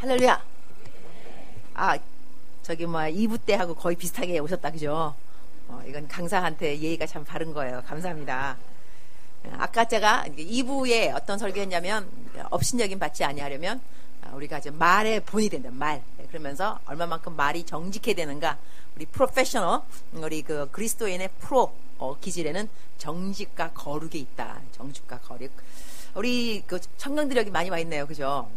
할렐루야. 아, 저기 2부 때하고 거의 비슷하게 오셨다, 그죠? 이건 강사한테 예의가 참 바른 거예요. 감사합니다. 아까 제가 2부에 어떤 설교했냐면, 업신여김 받지 아니하려면 우리가 이제 말의 본이 된다, 말. 그러면서 얼마만큼 말이 정직해야 되는가. 우리 프로페셔널, 우리 그 그리스도인의 프로 기질에는 정직과 거룩이 있다. 정직과 거룩. 우리 그 청년들이 여기 많이 와 있네요, 그죠?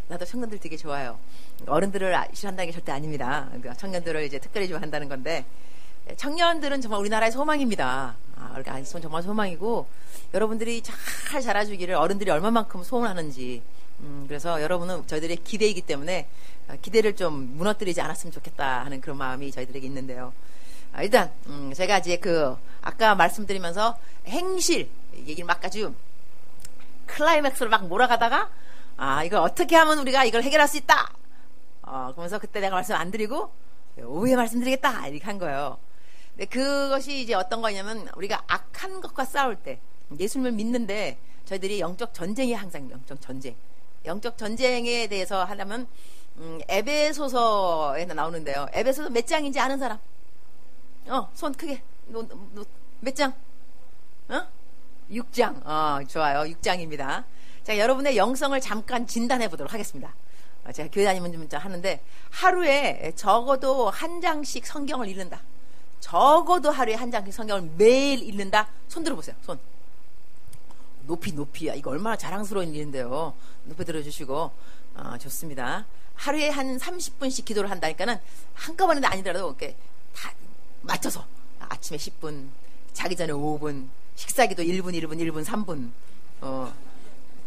나도 청년들 되게 좋아요. 어른들을 싫어한다는 게 절대 아닙니다. 청년들을 이제 특별히 좋아한다는 건데, 청년들은 정말 우리나라의 소망입니다. 우리가 정말 소망이고, 여러분들이 잘 자라주기를 어른들이 얼마만큼 소원하는지. 그래서 여러분은 저희들의 기대이기 때문에 기대를 좀 무너뜨리지 않았으면 좋겠다 하는 그런 마음이 저희들에게 있는데요. 일단 제가 이제 아까 말씀드리면서 행실 얘기를 막 아주 클라이맥스로 막 몰아가다가 이걸 어떻게 하면 우리가 이걸 해결할 수 있다. 그러면서 그때 내가 말씀 안 드리고 오후에 말씀드리겠다 이렇게 한 거예요. 근데 그것이 이제 어떤 거냐면 우리가 악한 것과 싸울 때 예수님을 믿는데 저희들이 영적 전쟁이 항상 영적 전쟁에 대해서 하려면 에베소서에 나오는데요. 에베소서 몇 장인지 아는 사람? 손 크게. 몇 장? 6장. 좋아요. 6장입니다. 자, 여러분의 영성을 잠깐 진단해 보도록 하겠습니다. 제가 교회 다니면 좀 하는데, 하루에 적어도 한 장씩 성경을 읽는다. 적어도 하루에 한 장씩 성경을 매일 읽는다. 손 들어보세요. 손. 높이야. 이거 얼마나 자랑스러운 일인데요. 높이 들어주시고, 좋습니다. 하루에 한 30분씩 기도를 한다니까는 한꺼번에는 아니더라도 이렇게 다 맞춰서 아침에 10분, 자기 전에 5분, 식사기도 1분, 3분,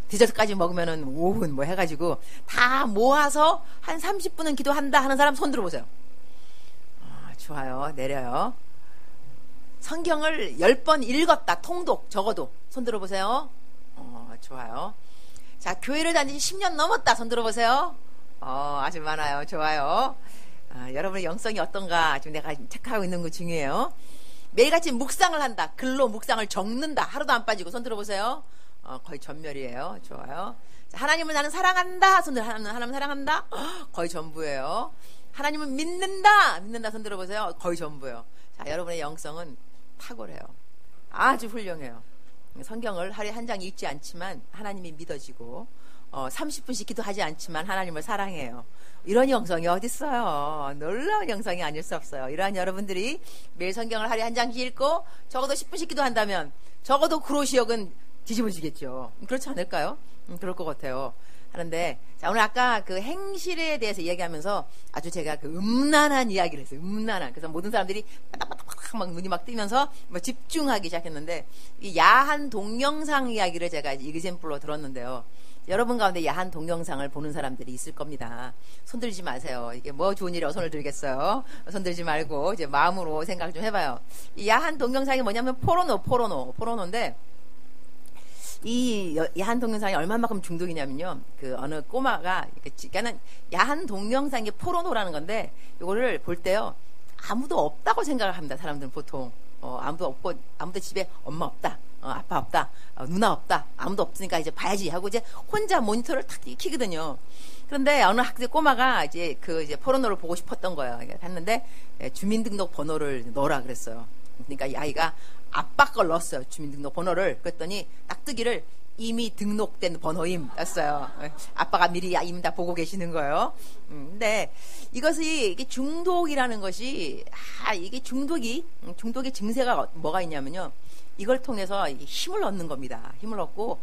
디저트까지 먹으면은 5분 뭐 해가지고 다 모아서 한 30분은 기도한다 하는 사람 손 들어보세요. 좋아요. 내려요. 성경을 10번 읽었다. 통독 적어도 손 들어보세요. 좋아요. 자, 교회를 다니신 10년 넘었다. 손 들어보세요. 아주 많아요. 좋아요. 여러분의 영성이 어떤가 지금 내가 체크하고 있는 거 중요해요. 매일같이 묵상을 한다. 글로 묵상을 적는다. 하루도 안 빠지고 손 들어보세요. 거의 전멸이에요. 좋아요. 자, 하나님을 나는 사랑한다. 손 들어. 하나님 사랑한다. 거의 전부예요. 하나님을 믿는다. 손 들어보세요. 거의 전부예요. 자, 여러분의 영성은 탁월해요. 아주 훌륭해요. 성경을 하루에 한 장 읽지 않지만 하나님이 믿어지고 30분씩 기도하지 않지만 하나님을 사랑해요. 이런 영성이 어디 있어요? 놀라운 영성이 아닐 수 없어요. 이러한 여러분들이 매일 성경을 하루에 한 장씩 읽고 적어도 10분씩 기도한다면 적어도 구로시역은 뒤집어지겠죠. 그렇지 않을까요? 그럴 것 같아요. 하는데 자, 오늘 아까 그 행실에 대해서 이야기하면서 아주 제가 그 음란한 이야기를 했어요. 음란한. 그래서 모든 사람들이 빠닥빠닥 막 눈이 막 뜨면서 뭐 집중하기 시작했는데 이 야한 동영상 이야기를 제가 이그젠플로 들었는데요. 여러분 가운데 야한 동영상을 보는 사람들이 있을 겁니다. 손들지 마세요. 이게 뭐 좋은 일이라고 손을 들겠어요. 손들지 말고 이제 마음으로 생각 좀 해봐요. 이 야한 동영상이 뭐냐면 포르노인데 이 야한 동영상이 얼마만큼 중독이냐면요. 그 어느 꼬마가 그러니까는 야한 동영상이 포르노라는 건데 이거를 볼 때요. 아무도 없다고 생각을 합니다. 사람들은 보통 아무도 없고 아무도 집에 엄마 없다. 아빠 없다. 누나 없다. 아무도 없으니까 이제 봐야지 하고 이제 혼자 모니터를 탁 켜거든요. 그런데 어느 학생 꼬마가 이제 포르노를 보고 싶었던 거예요. 했는데 주민등록 번호를 넣으라 그랬어요. 그러니까 이 아이가 아빠 걸 넣었어요. 주민등록 번호를. 그랬더니 딱 뜨기를 이미 등록된 번호임 떴어요. 아빠가 미리 이미 다 보고 계시는 거예요. 근데 이게 중독이라는 것이 이게 중독의 증세가 뭐가 있냐면요. 이걸 통해서 힘을 얻는 겁니다. 힘을 얻고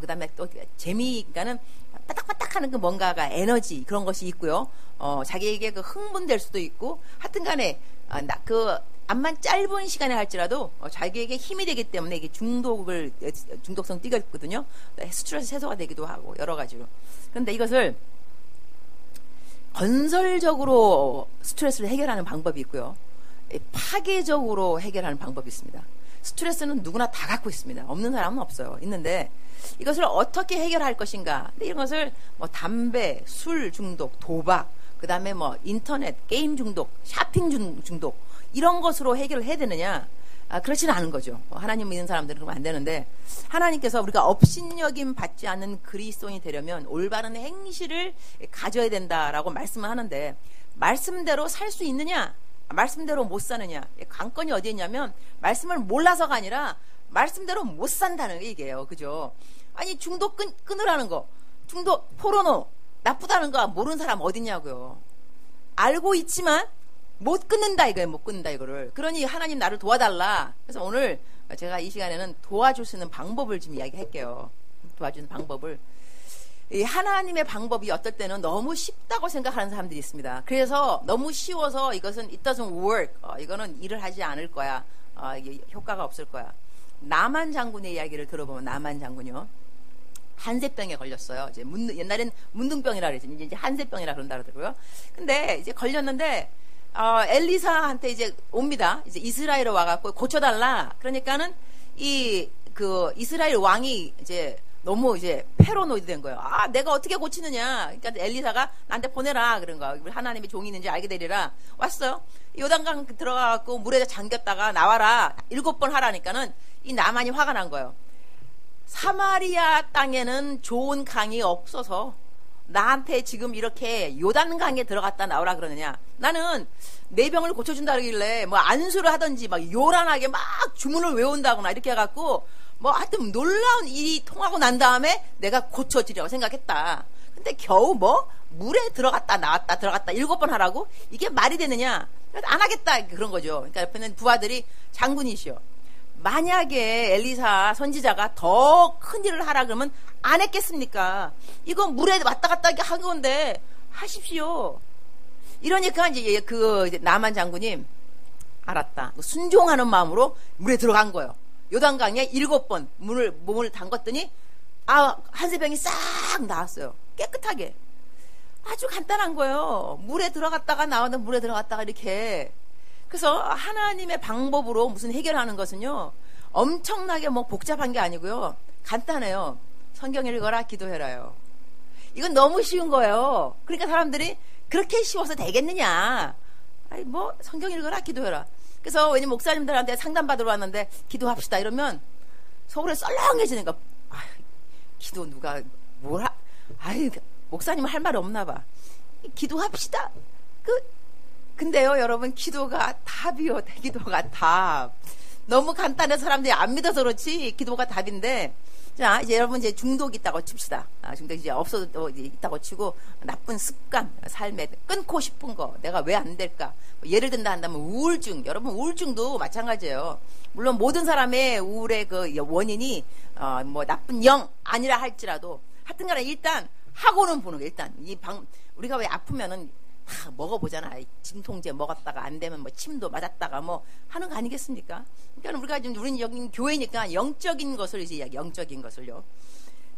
그다음에 또 재미가는 빠딱빠딱하는 그 뭔가가 에너지 그런 것이 있고요. 자기에게 그 흥분될 수도 있고 하여튼간에 암만 짧은 시간에 할지라도 자기에게 힘이 되기 때문에 이게 중독성 띠거든요. 스트레스 해소가 되기도 하고 여러 가지로. 그런데 이것을 건설적으로 스트레스를 해결하는 방법이 있고요. 파괴적으로 해결하는 방법이 있습니다. 스트레스는 누구나 다 갖고 있습니다. 없는 사람은 없어요. 있는데 이것을 어떻게 해결할 것인가. 근데 이런 것을 담배, 술 중독, 도박, 그 다음에 인터넷, 게임 중독, 쇼핑 중독 이런 것으로 해결을 해야 되느냐. 그렇지는 않은 거죠. 하나님 믿는 사람들은 그러면 안 되는데, 하나님께서 우리가 업신여김 받지 않는 그리스도인이 되려면 올바른 행실을 가져야 된다라고 말씀을 하는데, 말씀대로 살 수 있느냐, 말씀대로 못 사느냐. 관건이 어디에 있냐면 말씀을 몰라서가 아니라 말씀대로 못 산다는 게 이게요. 그죠? 아니, 중독 끊으라는 거, 중독 포르노 나쁘다는 거 모르는 사람 어딨냐고요. 알고 있지만 못 끊는다 이거예요. 못 끊는다 이거를. 그러니 하나님 나를 도와달라. 그래서 오늘 제가 이 시간에는 도와줄 수 있는 방법을 좀 이야기할게요. 도와주는 방법을. 이 하나님의 방법이 어떨 때는 너무 쉽다고 생각하는 사람들이 있습니다. 그래서 너무 쉬워서 이것은 it doesn't work. 이거는 일을 하지 않을 거야. 이게 효과가 없을 거야. 나만 장군의 이야기를 들어보면, 나만 장군요, 한세병에 걸렸어요. 이제 옛날엔 문둥병이라 그랬지. 이제 한세병이라 그런다 그러더라고요. 근데 이제 걸렸는데, 엘리사한테 이제 옵니다. 이제 이스라엘에 와갖고 고쳐달라. 그러니까는 이스라엘 왕이 이제 너무 이제 패러노이드 된 거예요. 내가 어떻게 고치느냐. 그러니까 엘리사가 나한테 보내라. 그런 거야. 하나님의 종이 있는지 알게 되리라. 왔어요. 요단강 들어가갖고 물에 잠겼다가 나와라. 7번 하라니까는 이 나만이 화가 난 거예요. 사마리아 땅에는 좋은 강이 없어서 나한테 지금 이렇게 요단강에 들어갔다 나오라 그러느냐. 나는 내 병을 고쳐준다 그러길래 뭐 안수를 하든지 막 요란하게 막 주문을 외운다거나 이렇게 해갖고 뭐 하여튼 놀라운 일이 통하고 난 다음에 내가 고쳐지려고 생각했다. 근데 겨우 뭐 물에 들어갔다 나왔다 들어갔다 7번 하라고? 이게 말이 되느냐? 안 하겠다 그런 거죠. 그러니까 옆에는 부하들이 장군이시여, 만약에 엘리사 선지자가 더 큰 일을 하라 그러면 안 했겠습니까? 이건 물에 왔다 갔다 한 건데 하십시오. 이러니까 이제 이제 나만 장군이 알았다. 순종하는 마음으로 물에 들어간 거예요. 요단강에 7번 몸을 담갔더니 한세병이 싹 나왔어요. 깨끗하게. 아주 간단한 거예요. 물에 들어갔다가 나오는 물에 들어갔다가 이렇게. 그래서 하나님의 방법으로 무슨 해결하는 것은요, 엄청나게 뭐 복잡한 게 아니고요, 간단해요. 성경 읽어라, 기도해라요. 이건 너무 쉬운 거예요. 그러니까 사람들이 그렇게 쉬워서 되겠느냐. 뭐 성경 읽어라, 기도해라. 그래서 왜냐면 목사님들한테 상담받으러 왔는데 기도합시다 이러면 속으로 썰렁해지는 거. 기도 누가 뭐라? 목사님 할 말 없나 봐. 기도합시다. 근데요, 여러분, 기도가 답이요. 기도가 답. 너무 간단해서 사람들이 안 믿어서 그렇지 기도가 답인데. 자, 이제 여러분 이제 중독이 있다고 칩시다. 중독이 이제 없어도 이제 있다고 치고, 나쁜 습관, 삶에 끊고 싶은 거, 내가 왜 안 될까? 예를 든다 한다면 우울증. 여러분, 우울증도 마찬가지예요. 물론 모든 사람의 우울의 그 원인이 뭐 나쁜 영 아니라 할지라도, 하여튼간에 일단 하고는 보는 거. 일단 우리가 왜 아프면은 다 먹어보잖아. 진통제 먹었다가 안 되면 뭐 침도 맞았다가 뭐 하는 거 아니겠습니까? 그러니까 우리가 지금 우리는 여기 교회니까 영적인 것을 이제 이야기, 영적인 것을요.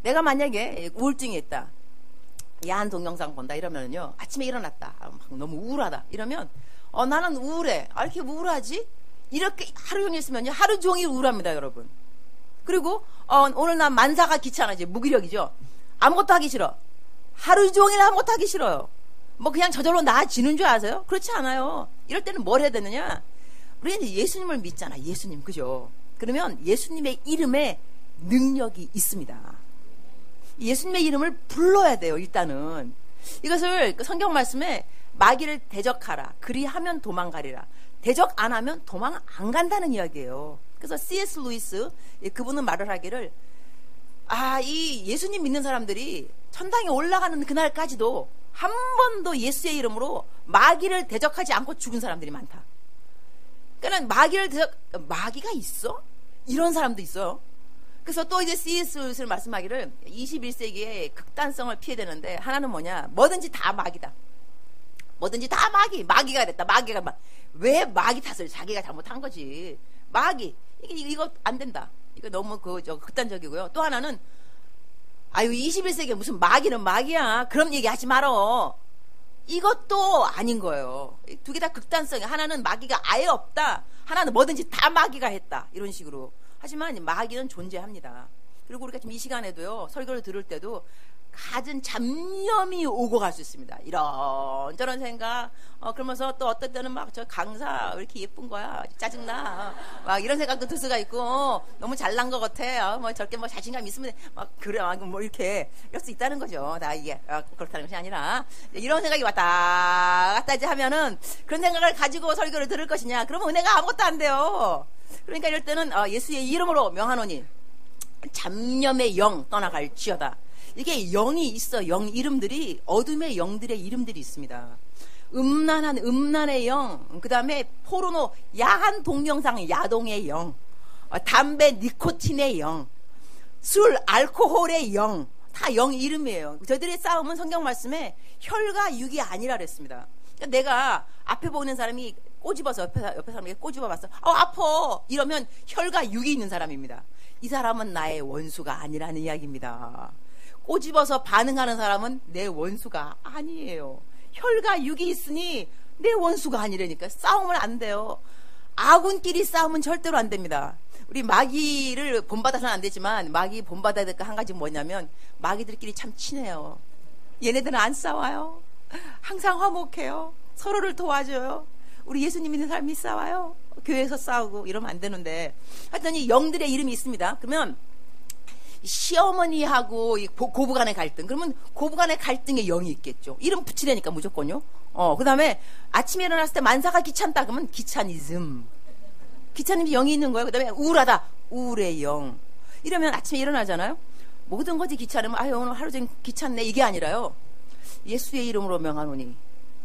내가 만약에 우울증이 있다, 야한 동영상 본다 이러면요, 아침에 일어났다, 너무 우울하다 이러면 나는 우울해. 이렇게 우울하지? 이렇게 하루 종일 있으면요, 하루 종일 우울합니다, 여러분. 그리고 오늘 난 만사가 귀찮아, 이제 무기력이죠. 아무것도 하기 싫어. 하루 종일 아무것도 하기 싫어요. 뭐 그냥 저절로 나아지는 줄 아세요? 그렇지 않아요. 이럴 때는 뭘 해야 되느냐? 우리는 예수님을 믿잖아. 예수님, 그죠? 그러면 예수님의 이름에 능력이 있습니다. 예수님의 이름을 불러야 돼요. 일단은 이것을 성경 말씀에 마귀를 대적하라, 그리하면 도망가리라. 대적 안 하면 도망 안 간다는 이야기예요. 그래서 C.S. 루이스, 그분은 말을 하기를, 이 예수님 믿는 사람들이 천당에 올라가는 그날까지도 한 번도 예수의 이름으로 마귀를 대적하지 않고 죽은 사람들이 많다. 그러니까 마귀가 있어? 이런 사람도 있어요. 그래서 또 이제 C.S. 루이스를 말씀하기를 21세기에 극단성을 피해야 되는데, 하나는 뭐냐? 뭐든지 다 마귀다. 뭐든지 다 마귀가 됐다. 왜 마귀 탓을 자기가 잘못한 거지. 마귀. 이거 안 된다. 이거 너무 극단적이고요. 또 하나는 21세기에 무슨 마귀는 마귀야. 그런 얘기 하지 말어. 이것도 아닌 거예요. 두 개 다 극단성이. 하나는 마귀가 아예 없다. 하나는 뭐든지 다 마귀가 했다. 이런 식으로. 하지만 마귀는 존재합니다. 그리고 우리가 지금 이 시간에도요, 설교를 들을 때도 갖은 잡념이 오고 갈 수 있습니다. 이런저런 생각, 그러면서 또 어떨 때는 막 저 강사 왜 이렇게 예쁜 거야? 짜증나. 막 이런 생각도 들 수가 있고, 너무 잘난 것 같아. 뭐 저렇게 뭐 자신감 있으면 막 그래, 뭐 이렇게 이럴 수 있다는 거죠. 다 이게 그렇다는 것이 아니라 이런 생각이 왔다 갔다 이제 하면은 그런 생각을 가지고 설교를 들을 것이냐? 그러면 은혜가 아무것도 안 돼요. 그러니까 이럴 때는 예수의 이름으로 명하노니 잡념의 영 떠나갈지어다. 이게 영이 있어. 영 이름들이 어둠의 영들의 이름들이 있습니다. 음란의 영, 그 다음에 포르노 야한 동영상 야동의 영, 담배 니코틴의 영, 술 알코올의 영, 다 영 이름이에요. 저들의 싸움은 성경 말씀에 혈과 육이 아니라 그랬습니다. 그러니까 내가 앞에 보는 사람이 꼬집어서 옆에 사람에게 꼬집어봤어. 아파 이러면 혈과 육이 있는 사람입니다. 이 사람은 나의 원수가 아니라는 이야기입니다. 꼬집어서 반응하는 사람은 내 원수가 아니에요. 혈과 육이 있으니 내 원수가 아니라니까. 싸우면 안 돼요. 아군끼리 싸우면 절대로 안 됩니다. 우리 마귀를 본받아서는 안 되지만 마귀 본받아야 될 거 한 가지 뭐냐면 마귀들끼리 참 친해요. 얘네들은 안 싸워요. 항상 화목해요. 서로를 도와줘요. 우리 예수님 믿는 사람이 싸워요. 교회에서 싸우고 이러면 안 되는데, 하여튼 이 영들의 이름이 있습니다. 그러면 시어머니하고 고부간의 갈등, 그러면 고부간의 갈등에 영이 있겠죠. 이름 붙이려니까 무조건요. 그 다음에 아침에 일어났을 때 만사가 귀찮다 그러면 귀차니즘, 귀차니즘이 영이 있는 거예요. 그 다음에 우울하다, 우울의 영. 이러면 아침에 일어나잖아요. 모든 것이 귀찮으면 아유 오늘 하루 종일 귀찮네 이게 아니라요. 예수의 이름으로 명하노니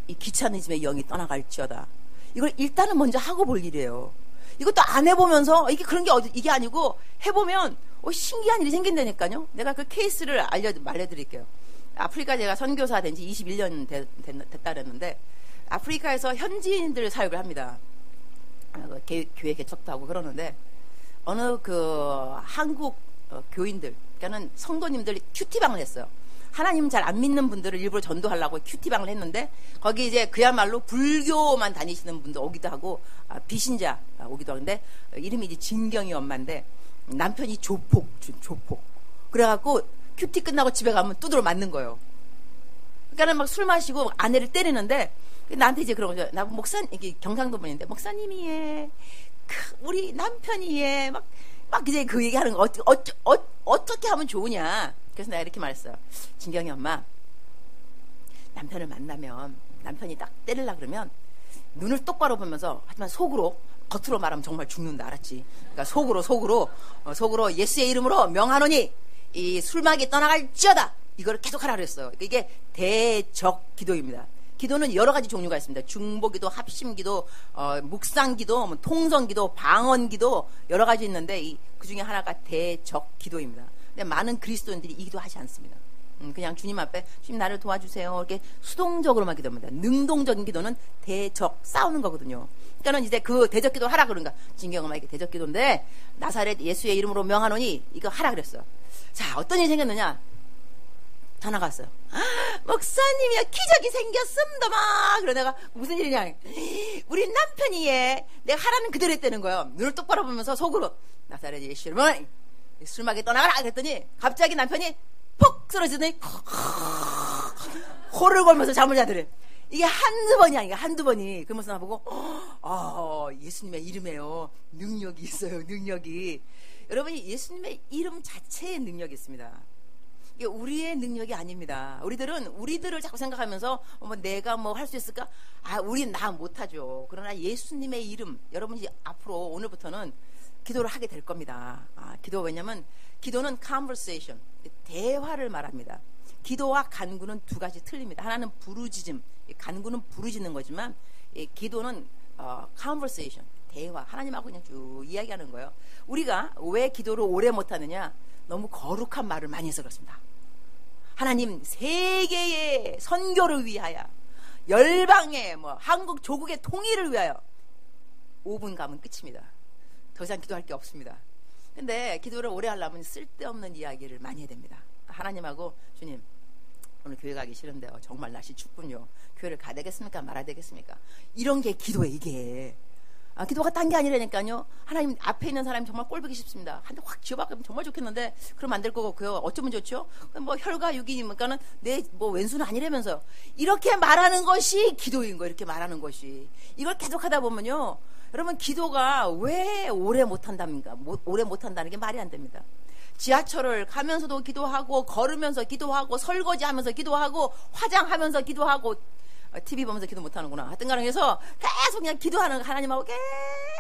이 귀차니즘의 영이 떠나갈지어다. 이걸 일단은 먼저 하고 볼 일이에요. 이것도 안 해보면서 이게 그런 게 이게 아니고 해보면 신기한 일이 생긴다니까요. 내가 그 케이스를 알려드릴게요. 아프리카 제가 선교사 된 지 21년 됐다 그랬는데, 아프리카에서 현지인들 사역을 합니다. 교회 개척도 하고 그러는데, 어느 그 한국 교인들, 그러니까는 성도님들이 큐티방을 했어요. 하나님 잘 안 믿는 분들을 일부러 전도하려고 큐티방을 했는데, 거기 이제 그야말로 불교만 다니시는 분도 오기도 하고, 비신자 오기도 하는데, 이름이 이제 진경이 엄마인데, 남편이 조폭. 그래갖고 큐티 끝나고 집에 가면 두드러 맞는 거예요. 그러니까 막 술 마시고 아내를 때리는데, 나한테 이제 그런 거죠. 나 이게 경상도 분인데, 목사님이 우리 남편이 막 이제 그 얘기하는 거 어떻게 하면 좋으냐. 그래서 내가 이렇게 말했어요. 진경이 엄마, 남편을 만나면 남편이 딱 때리려고 그러면 눈을 똑바로 보면서, 하지만 속으로, 겉으로 말하면 정말 죽는다, 알았지? 그러니까 속으로 예수의 이름으로 명하노니 이 술막이 떠나갈지어다, 이걸 계속 하라 그랬어요. 이게 대적 기도입니다. 기도는 여러 가지 종류가 있습니다. 중보기도, 합심기도, 묵상기도, 통성기도, 방언기도 여러 가지 있는데 그 중에 하나가 대적 기도입니다. 근데 많은 그리스도인들이 이 기도 하지 않습니다. 그냥 주님 앞에 주님 나를 도와주세요 이렇게 수동적으로만 기도합니다. 능동적인 기도는 대적 싸우는 거거든요. 그러니까는 이제 그 대적 기도 하라 그런가. 진경엄마 이게 대적 기도인데 나사렛 예수의 이름으로 명하노니 이거 하라 그랬어요. 자, 어떤 일이 생겼느냐. 다 나갔어요. 목사님이야 기적이 생겼습니다 막. 그러 내가 무슨 일이냐. 우리 남편이 내가 하라는 그대로 했다는 거예요. 눈을 똑바로 보면서 속으로 나사렛 예수의 이름으로 술막에 떠나가라 그랬더니 갑자기 남편이 푹 쓰러지더니 호를 걸면서 잠을 자더래. 이게 한두 번이 아니야. 한두 번이. 그러면서 나보고 예수님의 이름에요 능력이 있어요. 능력이. 여러분이 예수님의 이름 자체에 능력이 있습니다. 이게 우리의 능력이 아닙니다. 우리들을 자꾸 생각하면서 내가 뭐 할 수 있을까? 우린 나 못하죠. 그러나 예수님의 이름, 여러분이 앞으로 오늘부터는 기도를 하게 될 겁니다. 기도, 왜냐면 기도는 conversation, 대화를 말합니다. 기도와 간구는 두 가지 틀립니다. 하나는 부르짖음, 간구는 부르짖는 거지만 기도는 conversation, 대화, 하나님하고 그냥 쭉 이야기하는 거예요. 우리가 왜 기도를 오래 못하느냐? 너무 거룩한 말을 많이 해서 그렇습니다. 하나님 세계의 선교를 위하여, 열방의 한국 조국의 통일을 위하여 5분 가면 끝입니다. 더 이상 기도할 게 없습니다. 근데 기도를 오래 하려면 쓸데없는 이야기를 많이 해야 됩니다. 하나님하고 주님 오늘 교회 가기 싫은데요. 정말 날씨 춥군요. 교회를 가야 되겠습니까? 말아야 되겠습니까? 이런 게 기도예요. 이게 기도가 딴 게 아니라니까요. 하나님 앞에 있는 사람이 정말 꼴보기 쉽습니다. 한 대 확 쥐어박으면 정말 좋겠는데 그러면 안 될 거고 그요. 어쩌면 좋죠? 뭐 혈과 육이니까는 내 뭐 왼수는 아니라면서요. 이렇게 말하는 것이 기도인 거예요. 이렇게 말하는 것이. 이걸 계속 하다 보면요. 여러분 기도가 왜 오래 못한답니까? 오래 못한다는 게 말이 안 됩니다. 지하철을 가면서도 기도하고 걸으면서 기도하고 설거지하면서 기도하고 화장하면서 기도하고 TV 보면서 기도 못하는구나. 하여튼 간에 해서 계속 그냥 기도하는 하나님하고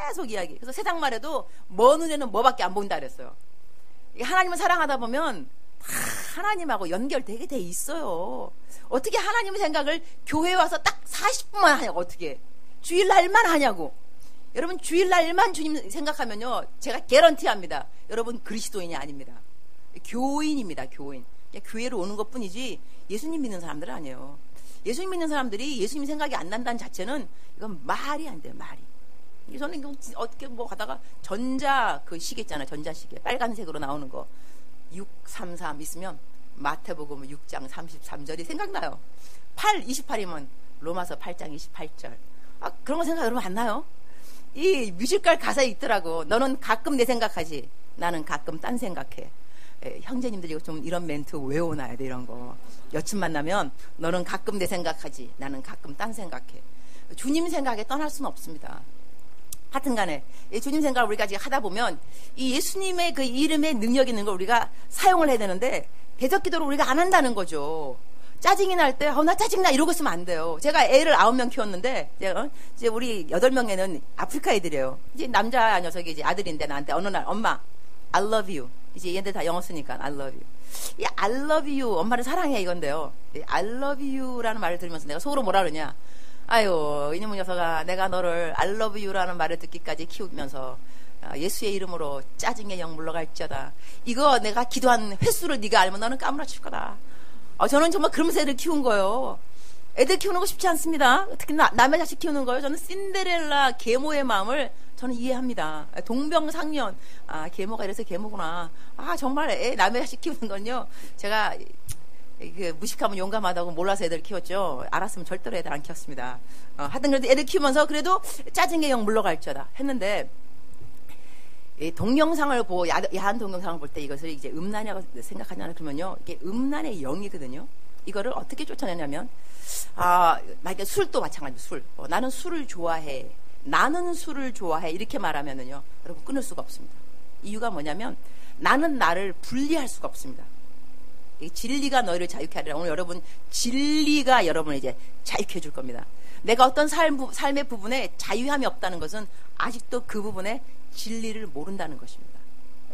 계속 이야기. 그래서 세상 말에도 뭐 눈에는 뭐밖에 안 보인다 그랬어요. 하나님을 사랑하다 보면 다 하나님하고 연결되게 돼 있어요. 어떻게 하나님의 생각을 교회에 와서 딱 40분만 하냐고. 어떻게 주일날만 하냐고. 여러분 주일날만 주님 생각하면요 제가 개런티합니다. 여러분 그리스도인이 아닙니다. 교인입니다. 교인. 그냥 교회로 오는 것뿐이지 예수님 믿는 사람들은 아니에요. 예수님 믿는 사람들이 예수님 생각이 안 난다는 자체는 이건 말이 안 돼요. 말이. 저는 어떻게 뭐 하다가 전자 그 시계 있잖아요. 전자시계 빨간색으로 나오는 거 633 있으면 마태복음 6장 33절이 생각나요. 28이면 로마서 8장 28절. 그런 거 생각 여러분 안 나요? 이 뮤지컬 가사에 있더라고. 너는 가끔 내 생각하지. 나는 가끔 딴 생각해. 형제님들이 좀 이런 멘트 외워놔야 돼. 이런 거. 여친 만나면 너는 가끔 내 생각하지. 나는 가끔 딴 생각해. 주님 생각에 떠날 수는 없습니다. 하여튼 간에 주님 생각을 우리가 지금 하다 보면 이 예수님의 그 이름의 능력 있는 걸 우리가 사용을 해야 되는데 대적 기도를 우리가 안 한다는 거죠. 짜증이 날 때, 나 짜증나, 이러고 있으면 안 돼요. 제가 애를 9명 키웠는데, 이제 우리 8명에는 아프리카 애들이에요. 이제 남자 녀석이 이제 아들인데, 나한테 어느 날, 엄마, I love you. 이제 얘들 다 영어 쓰니까, I love you. 이 I love you, 엄마를 사랑해, 이건데요. 이 I love you 라는 말을 들으면서 내가 속으로 뭐라 그러냐. 아유, 이놈의 녀석아, 내가 너를 I love you 라는 말을 듣기까지 키우면서, 예수의 이름으로 짜증의 영 물러갈지어다. 이거 내가 기도한 횟수를 네가 알면 너는 까무라칠 거다. 저는 정말 그러면서 애들 키운 거예요. 애들 키우는 거 쉽지 않습니다. 특히 남의 자식 키우는 거예요. 저는 신데렐라 계모의 마음을 저는 이해합니다. 동병상련. 계모가 이래서 계모구나. 정말 남의 자식 키우는 건요. 제가 무식하면 용감하다고 몰라서 애들 키웠죠. 알았으면 절대로 애들 안 키웠습니다. 하여튼 그래도 애들 키우면서 그래도 짜증의 영 물러갈지어다 했는데 동영상을 보고 야한 동영상을 볼 때 이것을 이제 음란이라고 생각하냐 그러면요 이게 음란의 영이거든요. 이거를 어떻게 쫓아내냐면 만약에 술도 마찬가지 술. 나는 술을 좋아해. 나는 술을 좋아해. 이렇게 말하면은요 여러분 끊을 수가 없습니다. 이유가 뭐냐면 나는 나를 분리할 수가 없습니다. 진리가 너희를 자유케 하리라. 오늘 여러분 진리가 여러분을 이제 자유케 해줄 겁니다. 내가 어떤 삶의 부분에 자유함이 없다는 것은 아직도 그 부분에 진리를 모른다는 것입니다.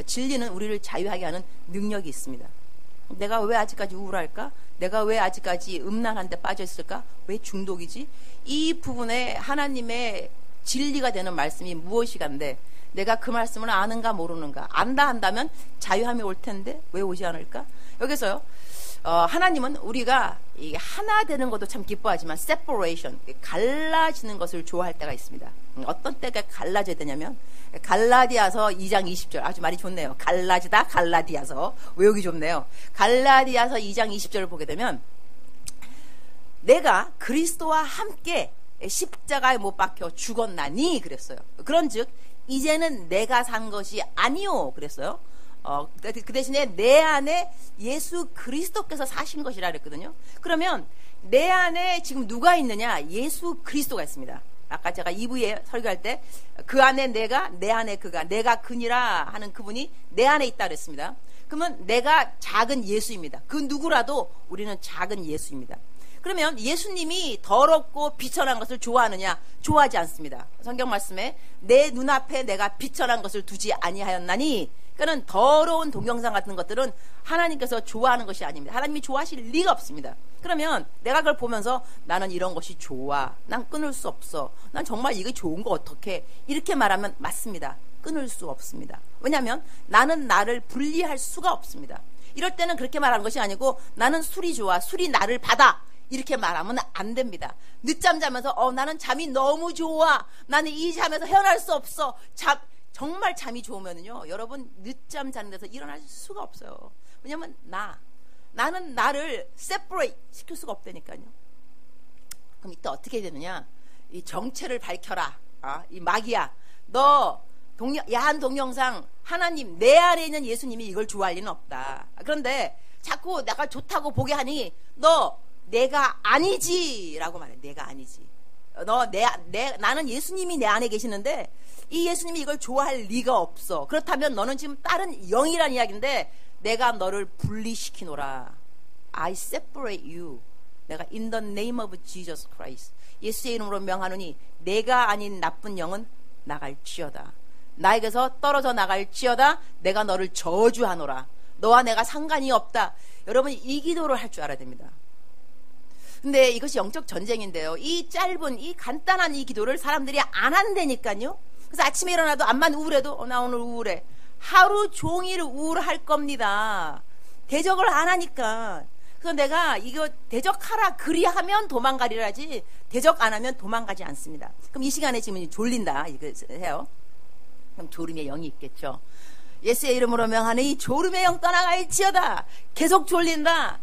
진리는 우리를 자유하게 하는 능력이 있습니다. 내가 왜 아직까지 우울할까? 내가 왜 아직까지 음란한 데 빠져 있을까? 왜 중독이지? 이 부분에 하나님의 진리가 되는 말씀이 무엇이간데 내가 그 말씀을 아는가 모르는가? 안다 한다면 자유함이 올 텐데 왜 오지 않을까? 여기서요. 하나님은 우리가 이게 하나 되는 것도 참 기뻐하지만 separation, 갈라지는 것을 좋아할 때가 있습니다. 어떤 때가 갈라져야 되냐면 갈라디아서 2장 20절 아주 말이 좋네요. 갈라지다 갈라디아서 외우기 좋네요. 갈라디아서 2장 20절을 보게 되면 내가 그리스도와 함께 십자가에 못 박혀 죽었나니 그랬어요. 그런즉 이제는 내가 산 것이 아니요 그랬어요. 그 대신에 내 안에 예수 그리스도께서 사신 것이라 그랬거든요. 그러면 내 안에 지금 누가 있느냐? 예수 그리스도가 있습니다. 아까 제가 2부에 설교할 때 그 안에 내가, 내 안에 그가, 내가 그니라 하는 그분이 내 안에 있다 그랬습니다. 그러면 내가 작은 예수입니다. 그 누구라도 우리는 작은 예수입니다. 그러면 예수님이 더럽고 비천한 것을 좋아하느냐? 좋아하지 않습니다. 성경 말씀에 내 눈앞에 내가 비천한 것을 두지 아니하였나니 그러니까는 더러운 동영상 같은 것들은 하나님께서 좋아하는 것이 아닙니다. 하나님이 좋아하실 리가 없습니다. 그러면 내가 그걸 보면서 나는 이런 것이 좋아. 난 끊을 수 없어. 난 정말 이게 좋은 거 어떡해. 이렇게 말하면 맞습니다. 끊을 수 없습니다. 왜냐하면 나는 나를 분리할 수가 없습니다. 이럴 때는 그렇게 말하는 것이 아니고 나는 술이 좋아. 술이 나를 받아. 이렇게 말하면 안 됩니다. 늦잠 자면서 나는 잠이 너무 좋아. 나는 이 잠에서 헤어날 수 없어. 정말 잠이 좋으면요 여러분 늦잠 자는 데서 일어날 수가 없어요. 왜냐면 나는 나를 separate 시킬 수가 없다니까요. 그럼 이때 어떻게 되느냐? 이 정체를 밝혀라. 이 마귀야. 너 야한 동영상 하나님 내 안에 있는 예수님이 이걸 좋아할 리는 없다. 그런데 자꾸 내가 좋다고 보게 하니 너 내가 아니지라고 말해. 내가 아니지. 나는 예수님이 내 안에 계시는데 이 예수님이 이걸 좋아할 리가 없어. 그렇다면 너는 지금 다른 영이란 이야기인데 내가 너를 분리시키노라. I separate you. 내가 in the name of Jesus Christ. 예수의 이름으로 명하노니 내가 아닌 나쁜 영은 나갈지어다. 나에게서 떨어져 나갈지어다. 내가 너를 저주하노라. 너와 내가 상관이 없다. 여러분 이 기도를 할 줄 알아야 됩니다. 근데 이것이 영적 전쟁인데요. 이 짧은 이 간단한 이 기도를 사람들이 안 한다니까요. 그래서 아침에 일어나도 암만 우울해도 나 오늘 우울해. 하루 종일 우울할 겁니다. 대적을 안 하니까. 그래서 내가 이거 대적하라 그리하면 도망가리라지 대적 안 하면 도망가지 않습니다. 그럼 이 시간에 지금 졸린다 이거 해요. 그럼 졸음의 영이 있겠죠. 예수의 이름으로 명하니 졸음의 영 떠나갈지어다. 계속 졸린다.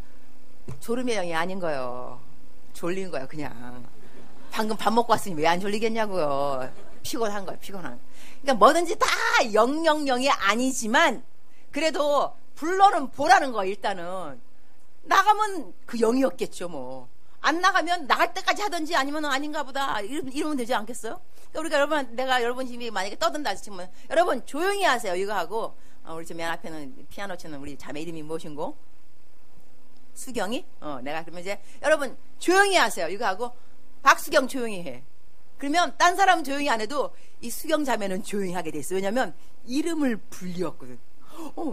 졸음의 영이 아닌 거예요. 졸린 거예요 그냥. 방금 밥 먹고 왔으니 왜 안 졸리겠냐고요. 피곤한 거예요 피곤한. 그러니까 뭐든지 다 000이 아니지만 그래도 불러는 보라는 거예요. 일단은 나가면 그 0이었겠죠 뭐. 안 나가면 나갈 때까지 하든지 아니면 아닌가 보다 이러면 되지 않겠어요? 그러니까 내가 여러분 집이 만약에 떠든다 치면 여러분 조용히 하세요 이거 하고 우리 저 맨 앞에는 피아노 치는 우리 자매 이름이 무엇인고? 수경이? 내가 그러면 이제 여러분 조용히 하세요 이거 하고 박수경 조용히 해. 그러면 딴 사람은 조용히 안 해도 이 수경 자매는 조용히 하게 돼 있어요. 왜냐면 이름을 불렸거든.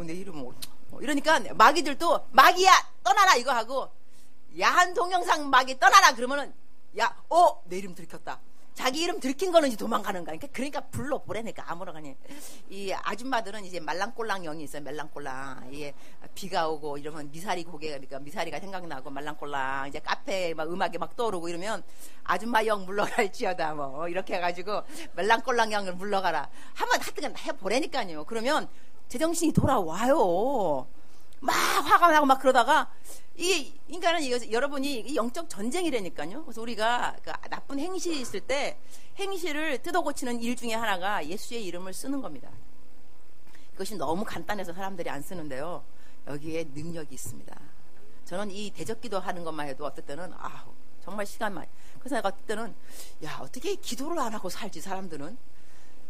내 이름은 이러니까 마귀들도 마귀야 떠나라 이거 하고 야한 동영상 마귀 떠나라 그러면은 내 이름 들켰다. 자기 이름 들킨 거는 이제 도망가는 거야. 그러니까 불러보라니까 아무나 그냥. 이 아줌마들은 이제 말랑꼴랑 영이 있어요. 말랑꼴랑. 이게 비가 오고 이러면 미사리 고개가 그러니까 미사리가 생각나고 말랑꼴랑 이제 카페에 막 음악이 막 떠오르고 이러면 아줌마 영 물러갈지어다 뭐 이렇게 해가지고 말랑꼴랑 영을 물러가라. 한번 하여튼 해보라니까요. 그러면 제정신이 돌아와요. 막 화가 나고 막 그러다가 인간은 여러분이 이 영적 전쟁이라니까요. 그래서 우리가 그 나쁜 행실이 있을 때 행실을 뜯어고치는 일 중에 하나가 예수의 이름을 쓰는 겁니다. 그것이 너무 간단해서 사람들이 안 쓰는데요. 여기에 능력이 있습니다. 저는 이 대적기도 하는 것만 해도 어떨 때는 정말 시간만. 그래서 내가 어떨 때는 어떻게 기도를 안 하고 살지 사람들은.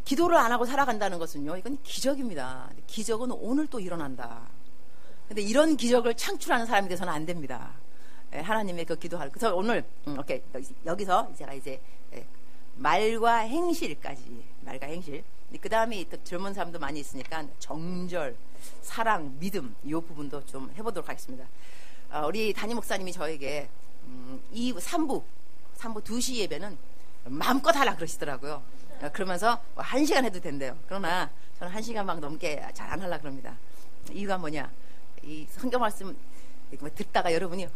기도를 안 하고 살아간다는 것은요. 이건 기적입니다. 기적은 오늘 또 일어난다. 근데 이런 기적을 창출하는 사람이 돼서는 안 됩니다. 하나님의 그 기도할. 그래서 오늘 오케이 여기서 제가 이제 말과 행실까지 말과 행실. 그 다음에 젊은 사람도 많이 있으니까 정절, 사랑, 믿음 이 부분도 좀 해보도록 하겠습니다. 우리 담임 목사님이 저에게 3부 2시 예배는 마음껏 하라 그러시더라고요. 그러면서 1시간 해도 된대요. 그러나 저는 1시간 막 넘게 잘 안 하려고 그럽니다. 이유가 뭐냐? 이 성경 말씀 듣다가 여러분이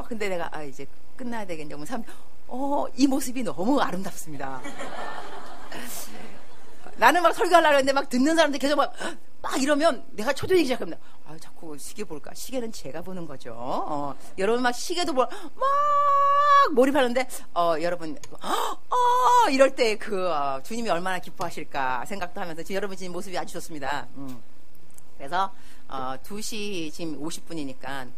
근데 내가 이제 끝나야 되겠냐 이 모습이 너무 아름답습니다. 나는 막 설교하려고 했는데 막 듣는 사람들 계속 막 이러면 내가 초조해지기 시작합니다. 자꾸 시계 볼까? 시계는 제가 보는 거죠. 여러분 막 시계도 막 몰입하는데 여러분 이럴 때 주님이 얼마나 기뻐하실까 생각도 하면서 지금 여러분 지금 모습이 아주 좋습니다. 그래서 2시 지금 50분이니까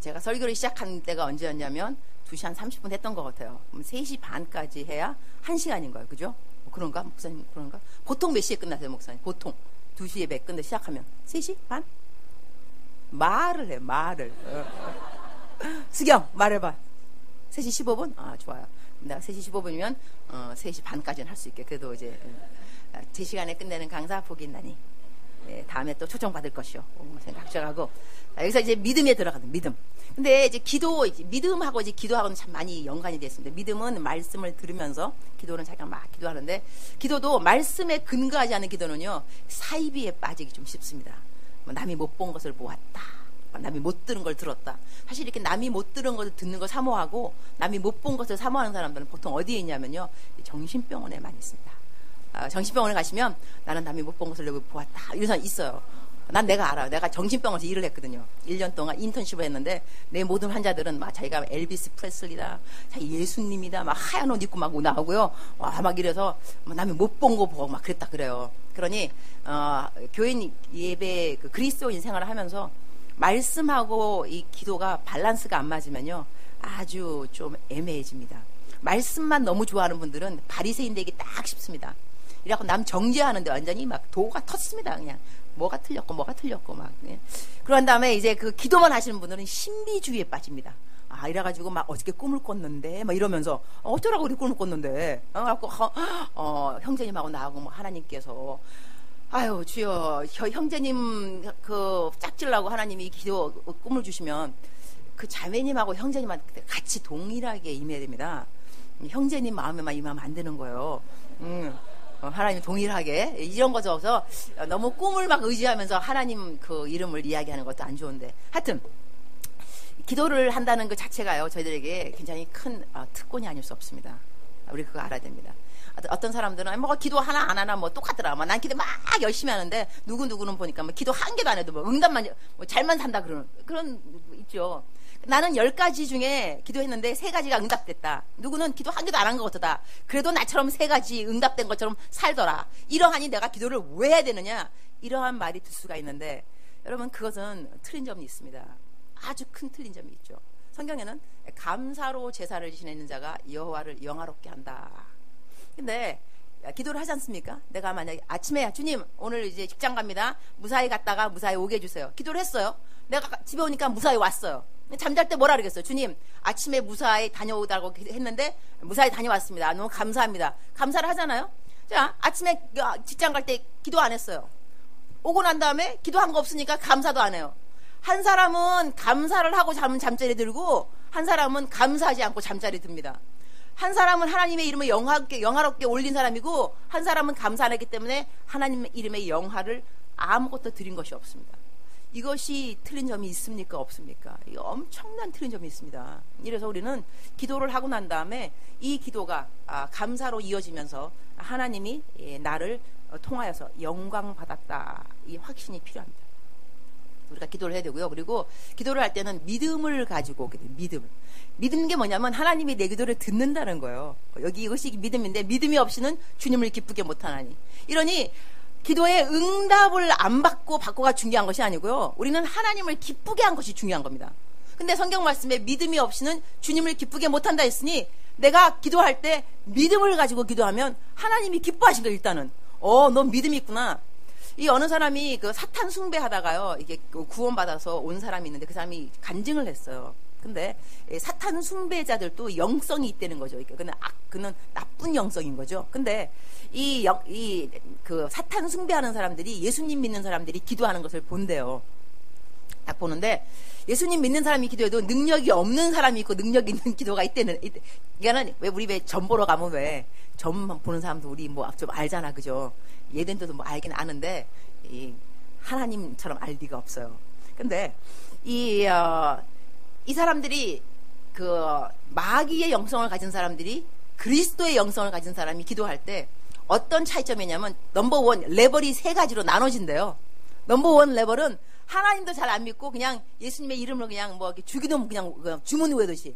제가 설교를 시작한 때가 언제였냐면 2시 한 30분 했던 것 같아요. 그럼 3시 반까지 해야 1시간인 거예요. 그죠? 그런가? 목사님 그런가? 보통 몇 시에 끝나세요 목사님? 보통 2시에 몇 끝내 시작하면 3시 반? 말을 해 말을. 수경 말해봐. 3시 15분? 좋아요. 내가 3시 15분이면 3시 반까지는 할 수 있게. 그래도 이제 3시간에 끝내는 강사 복이 있나니 다음에 또 초청받을 것이요. 생각하고 여기서 이제 믿음에 들어가는 믿음. 근데 이제 믿음하고 이제 기도하고는 참 많이 연관이 되어 있습니다. 믿음은 말씀을 들으면서 기도는 자기가 막 기도하는데 기도도 말씀에 근거하지 않은 기도는요 사이비에 빠지기 좀 쉽습니다. 남이 못 본 것을 보았다. 남이 못 들은 걸 들었다. 사실 이렇게 남이 못 들은 것을 듣는 걸 사모하고 남이 못 본 것을 사모하는 사람들은 보통 어디에 있냐면요 정신병원에 많이 있습니다. 정신병원에 가시면 나는 남이 못 본 것을 보았다 이런 사람 있어요. 난 내가 알아요. 내가 정신병원에서 일을 했거든요. 1년 동안 인턴십을 했는데 내 모든 환자들은 막 자기가 엘비스 프레슬리다, 자기 예수님이다, 막 하얀 옷 입고 막 나오고요. 와, 막 이래서 남이 못 본 거 보고 막 그랬다 그래요. 그러니 교인 예배 그 그리스도인 생활을 하면서 말씀하고 이 기도가 밸런스가 안 맞으면요 아주 좀 애매해집니다. 말씀만 너무 좋아하는 분들은 바리새인 되기 딱 쉽습니다. 이래갖고 남 정죄하는데 완전히 막 도가 텄습니다. 그냥 뭐가 틀렸고 막. 예. 그런 다음에 이제 그 기도만 하시는 분들은 신비주의에 빠집니다. 아, 이래가지고 막 어저께 꿈을 꿨는데 막 이러면서 어쩌라고 우리 꿈을 꿨는데 형제님하고 나하고 뭐 하나님께서 아유 주여 형제님 그 짝질라고 하나님이 기도 꿈을 주시면 그 자매님하고 형제님한테 같이 동일하게 임해야 됩니다. 형제님 마음에만 임하면 안 되는 거예요. 하나님 동일하게 이런 거 적어서 너무 꿈을 막 의지하면서 하나님 그 이름을 이야기하는 것도 안 좋은데 하여튼 기도를 한다는 것 자체가요 저희들에게 굉장히 큰 특권이 아닐 수 없습니다. 우리 그거 알아야 됩니다. 어떤 사람들은 뭐 기도 하나 안 하나 뭐 똑같더라. 난 기도 막 열심히 하는데 누구는 보니까 뭐 기도 한 개도 안 해도 뭐 응답만 뭐 잘만 산다 그런 있죠. 나는 10가지 중에 기도했는데 3가지가 응답됐다. 누구는 기도 한 개도 안 한 것 같다. 그래도 나처럼 3가지 응답된 것처럼 살더라. 이러하니 내가 기도를 왜 해야 되느냐. 이러한 말이 들 수가 있는데 여러분 그것은 틀린 점이 있습니다. 아주 큰 틀린 점이 있죠. 성경에는 감사로 제사를 지내는 자가 여호와를 영화롭게 한다. 근데 기도를 하지 않습니까? 내가 만약에 아침에 주님 오늘 이제 직장 갑니다. 무사히 갔다가 무사히 오게 해주세요. 기도를 했어요. 내가 집에 오니까 무사히 왔어요. 잠잘 때 뭐라 그러겠어요? 주님 아침에 무사히 다녀오다고 했는데 무사히 다녀왔습니다. 너무 감사합니다. 감사를 하잖아요. 자 아침에 직장 갈 때 기도 안 했어요. 오고 난 다음에 기도한 거 없으니까 감사도 안 해요. 한 사람은 감사를 하고 잠자리 들고 한 사람은 감사하지 않고 잠자리 듭니다. 한 사람은 하나님의 이름을 영화롭게 올린 사람이고 한 사람은 감사 안 했기 때문에 하나님의 이름의 영화를 아무것도 드린 것이 없습니다. 이것이 틀린 점이 있습니까? 없습니까? 이 엄청난 틀린 점이 있습니다. 이래서 우리는 기도를 하고 난 다음에 이 기도가 감사로 이어지면서 하나님이 나를 통하여서 영광 받았다. 이 확신이 필요합니다. 우리가 기도를 해야 되고요. 그리고 기도를 할 때는 믿음을 가지고 오게 돼요. 믿는 게 뭐냐면 하나님이 내 기도를 듣는다는 거예요. 여기 이것이 믿음인데 믿음이 없이는 주님을 기쁘게 못하나니. 이러니 기도의 응답을 안 받고가 중요한 것이 아니고요. 우리는 하나님을 기쁘게 한 것이 중요한 겁니다. 근데 성경 말씀에 믿음이 없이는 주님을 기쁘게 못한다 했으니 내가 기도할 때 믿음을 가지고 기도하면 하나님이 기뻐하신 거예요. 일단은 너 믿음이 있구나. 이 어느 사람이 그 사탄 숭배하다가요 이게 구원받아서 온 사람이 있는데 그 사람이 간증을 했어요. 근데 사탄 숭배자들도 영성이 있다는 거죠. 그는 나쁜 영성인 거죠. 근데 그 사탄 숭배하는 사람들이 예수님 믿는 사람들이 기도하는 것을 본대요. 딱 보는데 예수님 믿는 사람이 기도해도 능력이 없는 사람이 있고 능력 있는 기도가 있대는. 이거는 왜 우리 점 보러 가면 왜 점 보는 사람도 우리 뭐 좀 알잖아, 그죠? 얘들도 뭐 알긴 아는데 하나님처럼 알 리가 없어요. 근데 이 사람들이 그 마귀의 영성을 가진 사람들이 그리스도의 영성을 가진 사람이 기도할 때 어떤 차이점이냐면 넘버1 레벨이 3가지로 나눠진대요. 넘버1 레벨은 하나님도 잘 안 믿고 그냥 예수님의 이름으로 그냥 뭐 주기도 그냥 주문 외우듯이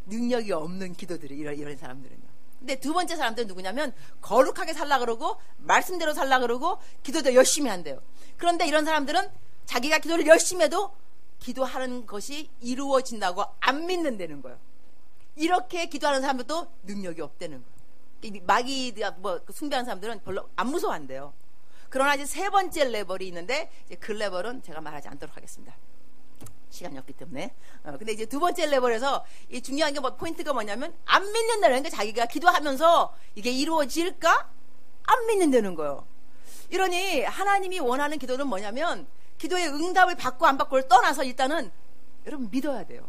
능력이 없는 기도들이 이런 사람들은요. 근데 두 번째 사람들은 누구냐면 거룩하게 살라 그러고 말씀대로 살라 그러고 기도도 열심히 한대요. 그런데 이런 사람들은 자기가 기도를 열심히 해도 기도하는 것이 이루어진다고 안 믿는다는 거예요. 이렇게 기도하는 사람들도 능력이 없다는 거예요. 마귀 숭배하는 사람들은 별로 안 무서워한대요. 그러나 이제 3번째 레벨이 있는데 이제 그 레벨은 제가 말하지 않도록 하겠습니다. 시간이 없기 때문에. 근데 이제 2번째 레벨에서 이 중요한 게 포인트가 뭐냐면 안 믿는다는 게 자기가 기도하면서 이게 이루어질까? 안 믿는다는 거예요. 이러니 하나님이 원하는 기도는 뭐냐면 기도의 응답을 받고 안 받고를 떠나서 일단은 여러분 믿어야 돼요.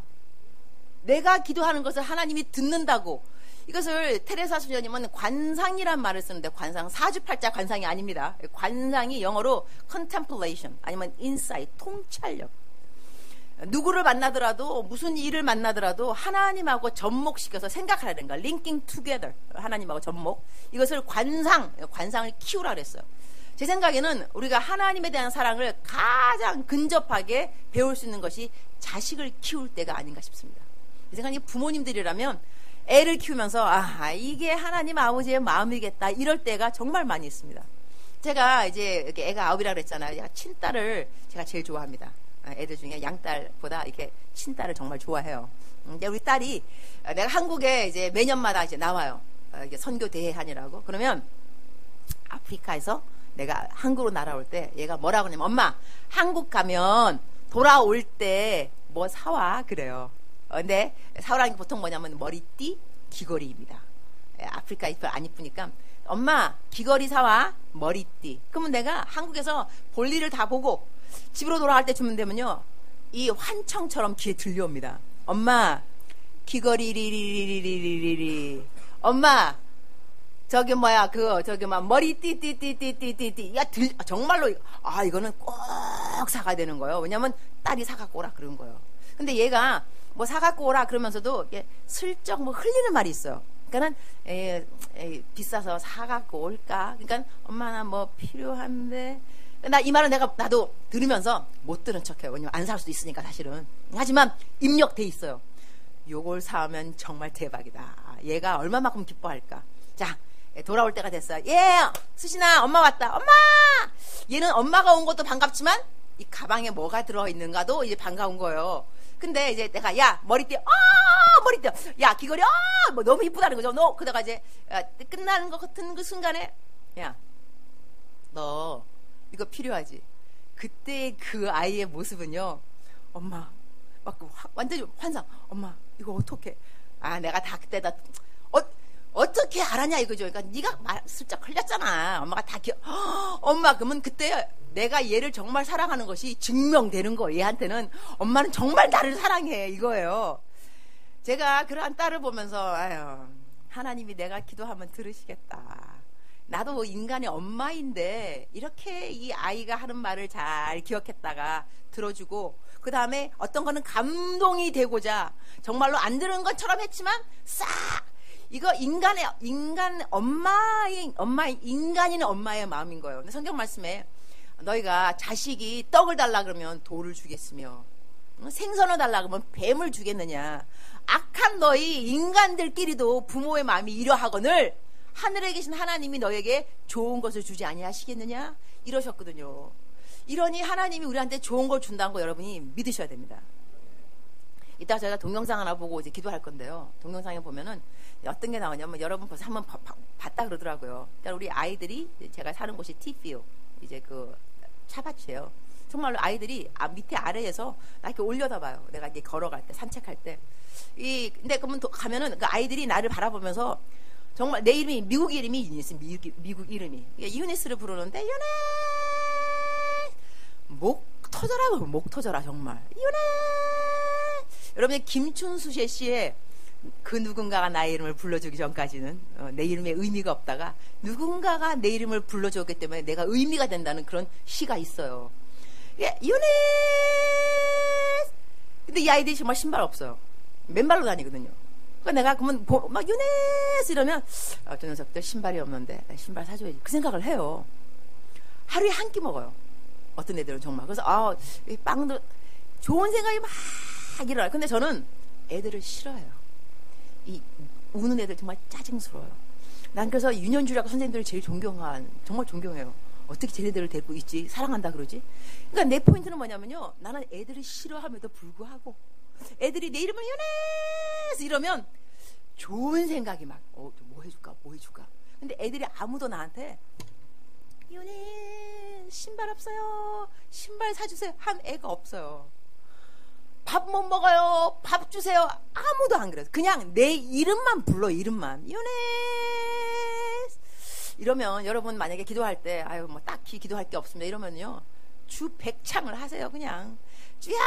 내가 기도하는 것을 하나님이 듣는다고. 이것을 테레사 수녀님은 관상이란 말을 쓰는데 관상 사주팔자 관상이 아닙니다. 관상이 영어로 contemplation 아니면 insight 통찰력. 누구를 만나더라도 무슨 일을 만나더라도 하나님하고 접목시켜서 생각하라는 거야. linking together 하나님하고 접목. 이것을 관상을 키우라 그랬어요. 제 생각에는 우리가 하나님에 대한 사랑을 가장 근접하게 배울 수 있는 것이 자식을 키울 때가 아닌가 싶습니다. 제 생각에 부모님들이라면 애를 키우면서 이게 하나님 아버지의 마음이겠다 이럴 때가 정말 많이 있습니다. 제가 이제 이렇게 애가 9이라 그랬잖아요. 친딸을 제가 제일 좋아합니다. 애들 중에 양딸보다 이렇게 친딸을 정말 좋아해요. 근데 우리 딸이 내가 한국에 이제 매년마다 이제 나와요. 이게 선교 대회하느라고. 그러면 아프리카에서 내가 한국으로 날아올 때 얘가 뭐라고 하냐면 엄마 한국 가면 돌아올 때 뭐 사와 그래요. 근데 사오라는 게 보통 뭐냐면 머리띠, 귀걸이입니다. 아프리카 잎을 안 이쁘니까 엄마 귀걸이 사와 머리띠. 그러면 내가 한국에서 볼일을 다 보고 집으로 돌아갈 때 주면 되면요 이 환청처럼 귀에 들려옵니다. 엄마 귀걸이 리리리리리리리. 엄마 저기 뭐야 저기 막 머리띠 띠띠띠띠띠띠. 야 정말로 이거는 꼭 사가야 되는 거예요. 왜냐면 딸이 사갖고 오라 그런 거예요. 근데 얘가 뭐 사갖고 오라 그러면서도 이게 슬쩍 뭐 흘리는 말이 있어요. 그러니까는 비싸서 사갖고 올까? 그러니까 엄마 나 뭐 필요한데. 나 이 말은 나도 들으면서 못 들은 척해요. 왜냐면 안 살 수도 있으니까 사실은. 하지만 입력돼 있어요. 요걸 사면 정말 대박이다. 얘가 얼마만큼 기뻐할까? 자, 돌아올 때가 됐어요. 수진아 엄마 왔다. 엄마! 얘는 엄마가 온 것도 반갑지만 이 가방에 뭐가 들어있는가도 이제 반가운 거예요. 근데 이제 내가 머리띠 머리띠 귀걸이 뭐 너무 이쁘다는 거죠. 너 그러다가 이제 끝나는 것 같은 그 순간에 너 이거 필요하지. 그때 그 아이의 모습은요 엄마 막 완전히 환상. 엄마 이거 어떡해. 내가 다 그때다 어떻게 알았냐 이거죠. 그러니까 네가 슬쩍 흘렸잖아. 엄마가 다 엄마 그러면 그때 내가 얘를 정말 사랑하는 것이 증명되는 거. 얘한테는 엄마는 정말 나를 사랑해 이거예요. 제가 그러한 딸을 보면서 하나님이 내가 기도하면 들으시겠다. 나도 인간의 엄마인데 이렇게 이 아이가 하는 말을 잘 기억했다가 들어주고 그 다음에 어떤 거는 감동이 되고자 정말로 안 들은 것처럼 했지만 이거 인간인 엄마의 마음인 거예요. 근데 성경 말씀에 너희가 자식이 떡을 달라 그러면 돌을 주겠으며 생선을 달라 그러면 뱀을 주겠느냐. 악한 너희 인간들끼리도 부모의 마음이 이러하거늘 하늘에 계신 하나님이 너에게 좋은 것을 주지 아니하시겠느냐 이러셨거든요. 이러니 하나님이 우리한테 좋은 걸 준다는 거 여러분이 믿으셔야 됩니다. 이따 저희가 동영상 하나 보고 이제 기도할 건데요. 동영상에 보면은 어떤 게 나오냐면 여러분 벌써 한번 봤다 그러더라고요. 그러니까 우리 아이들이 제가 사는 곳이 티피오 이제 그 차밭이에요. 정말로 아이들이 밑에 아래에서 나 이렇게 올려다봐요. 내가 이제 걸어갈 때 산책할 때 근데 그러면 가면은 그 아이들이 나를 바라보면서 정말 내 이름이 미국 이름이 유니스 미국 이름이 유니스를 부르는데 유네 목 터져라 정말 유네. 여러분의 김춘수 씨의 그 누군가가 나의 이름을 불러주기 전까지는 내 이름에 의미가 없다가 누군가가 내 이름을 불러줬기 때문에 내가 의미가 된다는 그런 시가 있어요. 유네. 근데 이 아이들이 정말 신발 없어요. 맨발로 다니거든요. 그러니까 내가 그러면 막 유네스 이러면 저 녀석들 신발이 없는데 신발 사줘야지 그 생각을 해요. 하루에 한 끼 먹어요. 어떤 애들은 정말. 그래서 이 빵도 좋은 생각이 막 일어나요. 근데 저는 애들을 싫어해요. 이 우는 애들 정말 짜증스러워요. 난 그래서 윤현주라고 선생님들을 제일 정말 존경해요. 어떻게 쟤네들을 데리고 있지? 사랑한다 그러지? 그러니까 내 포인트는 뭐냐면요. 나는 애들을 싫어함에도 불구하고 애들이 내 이름을 유네스 이러면 좋은 생각이 막 뭐 해줄까? 근데 애들이 아무도 나한테 유네 신발 없어요. 신발 사주세요. 한 애가 없어요. 밥 못 먹어요. 밥 주세요. 아무도 안 그래요. 그냥 내 이름만 불러. 이름만 유네. 이러면 여러분 만약에 기도할 때 뭐 딱히 기도할 게 없습니다. 이러면요 주 100창을 하세요. 그냥 주야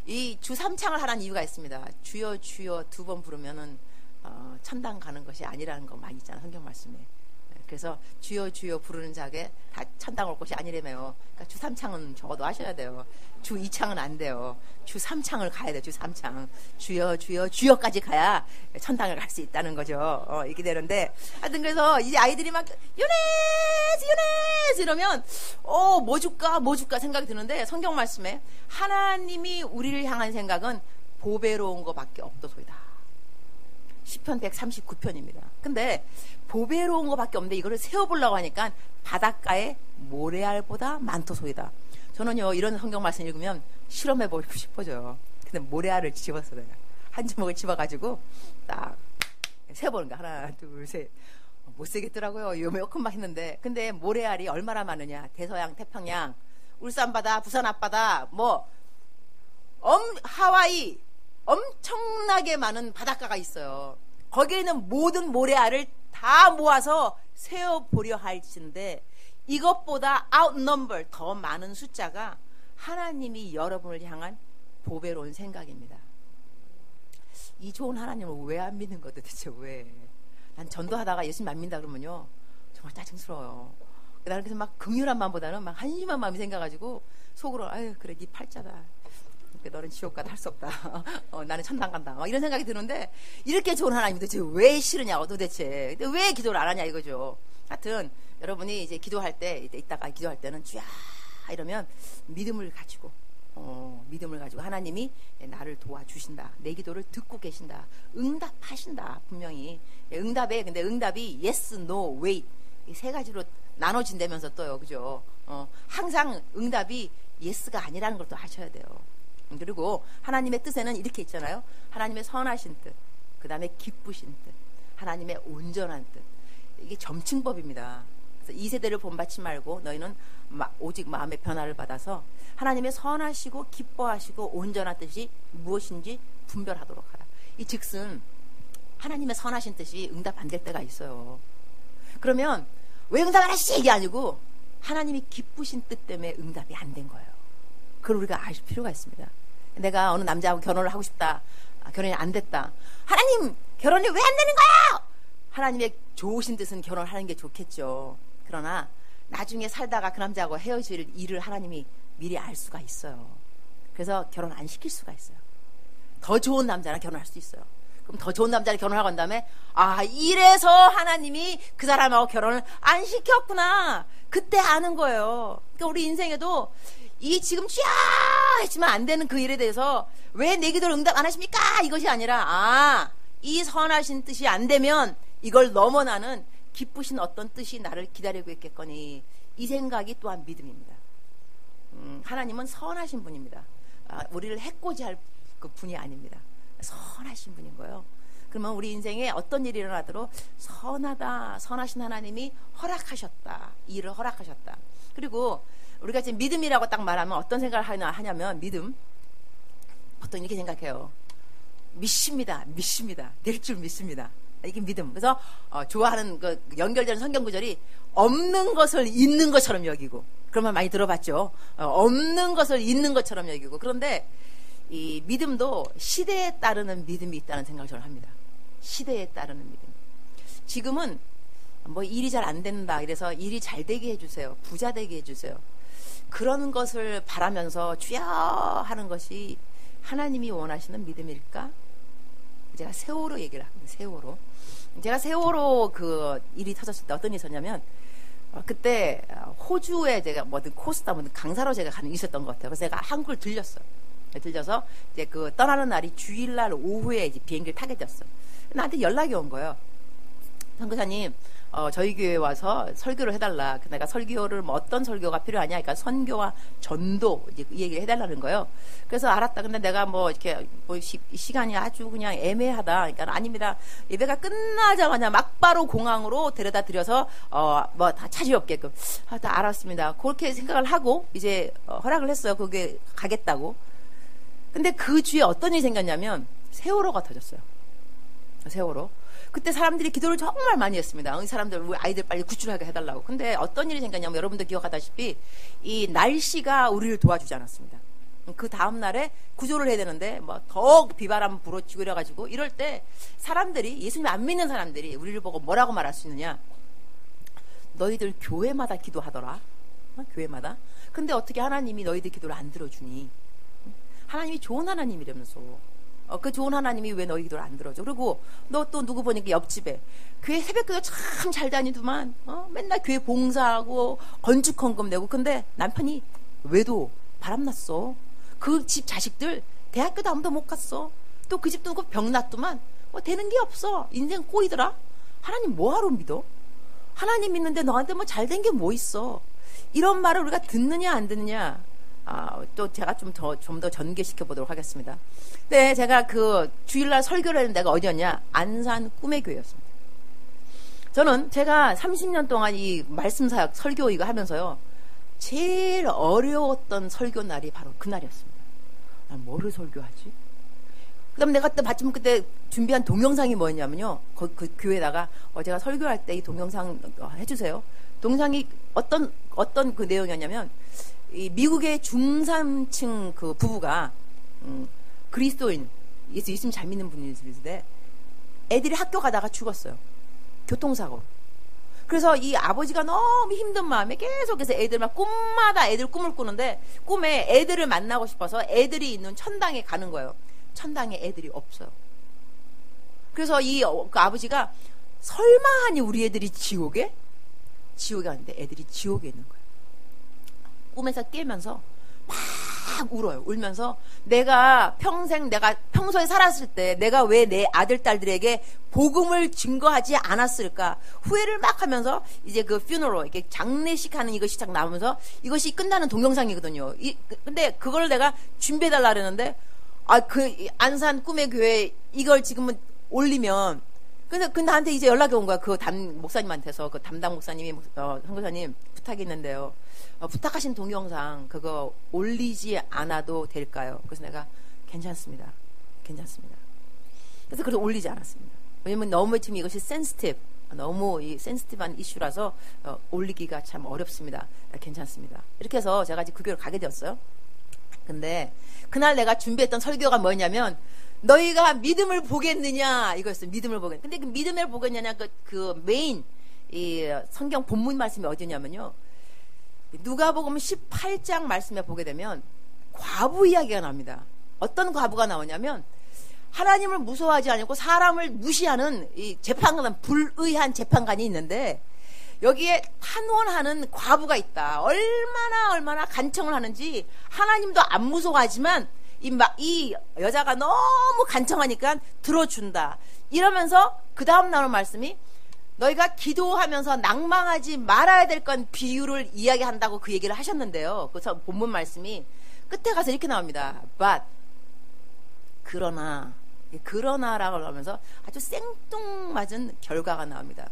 이 주 3창을 하라는 이유가 있습니다. 주여 2번 부르면은 천당 가는 것이 아니라는 거 많이 있잖아 성경 말씀에. 그래서 주여 주여 부르는 자게 다 천당 올 것이 아니라며요. 그러니까 주 3창은 적어도 하셔야 돼요. 주 2창은 안 돼요. 주 3창을 가야 돼요. 주 3창. 주여 주여 주여까지 가야 천당을 갈 수 있다는 거죠. 이렇게 되는데 하여튼 그래서 이제 아이들이 막 유네스 이러면 뭐 줄까 생각이 드는데 성경 말씀에 하나님이 우리를 향한 생각은 보배로운 것밖에 없도소이다. 시편 139편입니다. 근데 보배로운 것밖에 없는데 이거를 세워보려고 하니까 바닷가에 모래알보다 많도소이다. 저는요 이런 성경 말씀 읽으면 실험해보고 싶어져요. 근데 모래알을 집었어요. 한 주먹을 집어가지고 딱 세보는 거 하나 둘 셋. 못 세겠더라고요. 요만큼 막 했는데 근데 모래알이 얼마나 많으냐. 대서양 태평양 울산바다 부산 앞바다 하와이 엄청나게 많은 바닷가가 있어요. 거기에 있는 모든 모래알을 다 모아서 세어보려 할진데 이것보다 outnumber 더 많은 숫자가 하나님이 여러분을 향한 보배로운 생각입니다. 이 좋은 하나님을 왜 안 믿는 거 도대체 왜? 난 전도하다가 예수님 안 믿는다 그러면요 정말 짜증스러워요. 나는 그래서 막 긍휼한 마음보다는 막 한심한 마음이 생겨가지고 속으로 아유 그래 네 팔자다. 너는 지옥 가다 할 수 없다. 나는 천당 간다. 막 이런 생각이 드는데 이렇게 좋은 하나님이 도대체 왜 싫으냐고 도대체. 근데 왜 기도를 안 하냐 이거죠. 하여튼 여러분이 이제 기도할 때 이따가 기도할 때는 주야 이러면 믿음을 가지고 하나님이 나를 도와주신다. 내 기도를 듣고 계신다. 응답하신다. 분명히 응답에 근데 응답이 yes, no, wait 이 세 가지로 나눠진다면서 또요. 그죠? 항상 응답이 yes가 아니라는 걸 또 아셔야 돼요. 그리고 하나님의 뜻에는 이렇게 있잖아요. 하나님의 선하신 뜻, 그 다음에 기쁘신 뜻, 하나님의 온전한 뜻. 이게 점층법입니다. 그래서 이 세대를 본받지 말고 너희는 오직 마음의 변화를 받아서 하나님의 선하시고 기뻐하시고 온전한 뜻이 무엇인지 분별하도록 하라. 이 즉슨 하나님의 선하신 뜻이 응답 안 될 때가 있어요. 그러면 왜 응답 안 하시지? 이게 아니고 하나님이 기쁘신 뜻 때문에 응답이 안 된 거예요. 그걸 우리가 아실 필요가 있습니다. 내가 어느 남자하고 결혼을 하고 싶다. 결혼이 안 됐다. 하나님 결혼이 왜 안 되는 거야? 하나님의 좋으신 뜻은 결혼하는 게 좋겠죠. 그러나 나중에 살다가 그 남자하고 헤어질 일을 하나님이 미리 알 수가 있어요. 그래서 결혼 안 시킬 수가 있어요. 더 좋은 남자랑 결혼할 수 있어을 그럼 더 좋은 남자를 결혼하고 난 다음에 이래서 하나님이 그 사람하고 결혼을 안 시켰구나. 그때 아는 거예요. 그러니까 우리 인생에도 이 지금 쥐야 했지만 안 되는 그 일에 대해서 왜 내 기도를 응답 안 하십니까? 이것이 아니라 이 선하신 뜻이 안 되면 이걸 넘어 나는 기쁘신 어떤 뜻이 나를 기다리고 있겠거니 이 생각이 또한 믿음입니다. 하나님은 선하신 분입니다. 우리를 해코지할 그 분이 아닙니다. 선하신 분인 거예요. 그러면 우리 인생에 어떤 일이 일어나도록 선하신 하나님이 허락하셨다. 이 일을 허락하셨다. 그리고 우리가 지금 믿음이라고 딱 말하면 어떤 생각을 하냐면 믿음 보통 이렇게 생각해요. 믿습니다. 될 줄 믿습니다. 이게 믿음. 그래서 좋아하는 그 연결되는 성경 구절이 없는 것을 있는 것처럼 여기고 그러면 많이 들어봤죠. 없는 것을 있는 것처럼 여기고 그런데 이 믿음도 시대에 따르는 믿음이 있다는 생각을 저는 합니다. 시대에 따르는 믿음. 지금은 일이 잘 안 된다 이래서 일이 잘 되게 해주세요. 부자 되게 해주세요. 그런 것을 바라면서 주여 하는 것이 하나님이 원하시는 믿음일까? 제가 세월호 얘기를 합니다. 세월호. 제가 세월호 그 일이 터졌을 때 어떤 일이 있었냐면 그때 호주에 제가 코스타 강사로 제가 가는 있었던 것 같아요. 그래서 제가 한국을 들려서 이제 그 떠나는 날이 주일날 오후에 이제 비행기를 타게 됐어요. 나한테 연락이 온 거예요. 선교사님, 저희 교회에 와서 설교를 해달라. 내가 설교를 어떤 설교가 필요하냐. 그러니까 선교와 전도 이제 이 얘기를 해달라는 거예요. 그래서 알았다. 근데 내가 이렇게 시간이 아주 그냥 애매하다. 그러니까 아닙니다. 예배가 끝나자마자 막바로 공항으로 데려다 드려서 다 차질 없게끔. 다 알았습니다. 그렇게 생각을 하고 이제 허락을 했어요. 거기에 가겠다고. 근데 그 주에 어떤 일이 생겼냐면 세월호가 터졌어요. 세월호. 그때 사람들이 기도를 정말 많이 했습니다. 이 사람들 우리 아이들 빨리 구출하게 해달라고. 근데 어떤 일이 생겼냐면 여러분들 기억하다시피 이 날씨가 우리를 도와주지 않았습니다. 그 다음 날에 구조를 해야 되는데 더 비바람 불어치고 이래가지고 이럴 때 사람들이 예수님 안 믿는 사람들이 우리를 보고 뭐라고 말할 수 있느냐? 너희들 교회마다 기도하더라. 교회마다. 근데 어떻게 하나님이 너희들 기도를 안 들어주니? 하나님이 좋은 하나님이라면서. 그 좋은 하나님이 왜 너희 기도를 안 들어줘? 그리고 너 또 누구 보니까 옆집에 교회 새벽기도 참 잘 다니더만. 맨날 교회 봉사하고 건축 헌금 내고. 근데 남편이 외도 바람났어. 그 집 자식들 대학교도 아무도 못 갔어. 또 그 집도 병 났더만. 되는 게 없어. 인생 꼬이더라. 하나님 뭐하러 믿어? 하나님 믿는데 너한테 뭐 잘된 게 뭐 있어? 이런 말을 우리가 듣느냐 안 듣느냐. 또 제가 좀 더 전개시켜 보도록 하겠습니다. 네, 제가 그 주일날 설교를 했는 데가 어디였냐? 안산 꿈의 교회였습니다. 저는 제가 30년 동안 이 말씀사역 설교 이거 하면서요, 제일 어려웠던 설교 날이 바로 그날이었습니다. 난 뭐를 설교하지? 그다음 내가 또 마침 그때 준비한 동영상이 뭐였냐면요, 그 교회에다가 제가 설교할 때 이 동영상 해주세요. 동영상이 어떤 그 내용이었냐면, 이 미국의 중산층 그 부부가 그리스도인, 예수님 잘 믿는 분이신데 애들이 학교 가다가 죽었어요. 교통사고로. 그래서 이 아버지가 너무 힘든 마음에 계속해서 애들만 꿈마다 애들 꿈을 꾸는데, 꿈에 애들을 만나고 싶어서 애들이 있는 천당에 가는 거예요. 천당에 애들이 없어요. 그래서 그 아버지가 설마 하니 우리 애들이 지옥에 갔는데 애들이 지옥에 있는 거예요. 꿈에서 깨면서 막 울어요. 울면서 내가 평소에 살았을 때 내가 왜 내 아들, 딸들에게 복음을 증거하지 않았을까 후회를 막 하면서 이제 그 퓨너럴, 이렇게 장례식 하는 이것이 딱 나오면서 이것이 끝나는 동영상이거든요. 근데 그걸 내가 준비해달라 그랬는데, 그 안산 꿈의 교회 이걸 지금은 올리면, 근데 나한테 이제 연락이 온 거야. 그 목사님한테서, 그 담당 목사님이, 선교사님 부탁이 있는데요. 부탁하신 동영상 그거 올리지 않아도 될까요? 그래서 내가 괜찮습니다. 그래서 그걸 올리지 않았습니다. 왜냐면 너무 지금 이것이 너무 센시티브한 이슈라서 올리기가 참 어렵습니다. 괜찮습니다. 이렇게 해서 제가 이제 그 교회를 가게 되었어요. 근데 그날 내가 준비했던 설교가 뭐냐면, 너희가 믿음을 보겠느냐 이거였어요. 믿음을 보겠느냐. 근데 그 믿음을 보겠느냐 그 메인 이 성경 본문 말씀이 어디냐면요, 누가복음 18장 말씀에 보게 되면 과부 이야기가 나옵니다. 어떤 과부가 나오냐면, 하나님을 무서워하지 않고 사람을 무시하는 이 재판관, 불의한 재판관이 있는데, 여기에 탄원하는 과부가 있다. 얼마나 간청을 하는지 하나님도 안 무서워하지만 이 여자가 너무 간청하니까 들어준다. 이러면서 그 다음 나오는 말씀이, 너희가 기도하면서 낭망하지 말아야 될 건 비유를 이야기한다고 그 얘기를 하셨는데요. 그 본문 말씀이 끝에 가서 이렇게 나옵니다. But 그러나라고 하면서 아주 생뚱맞은 결과가 나옵니다.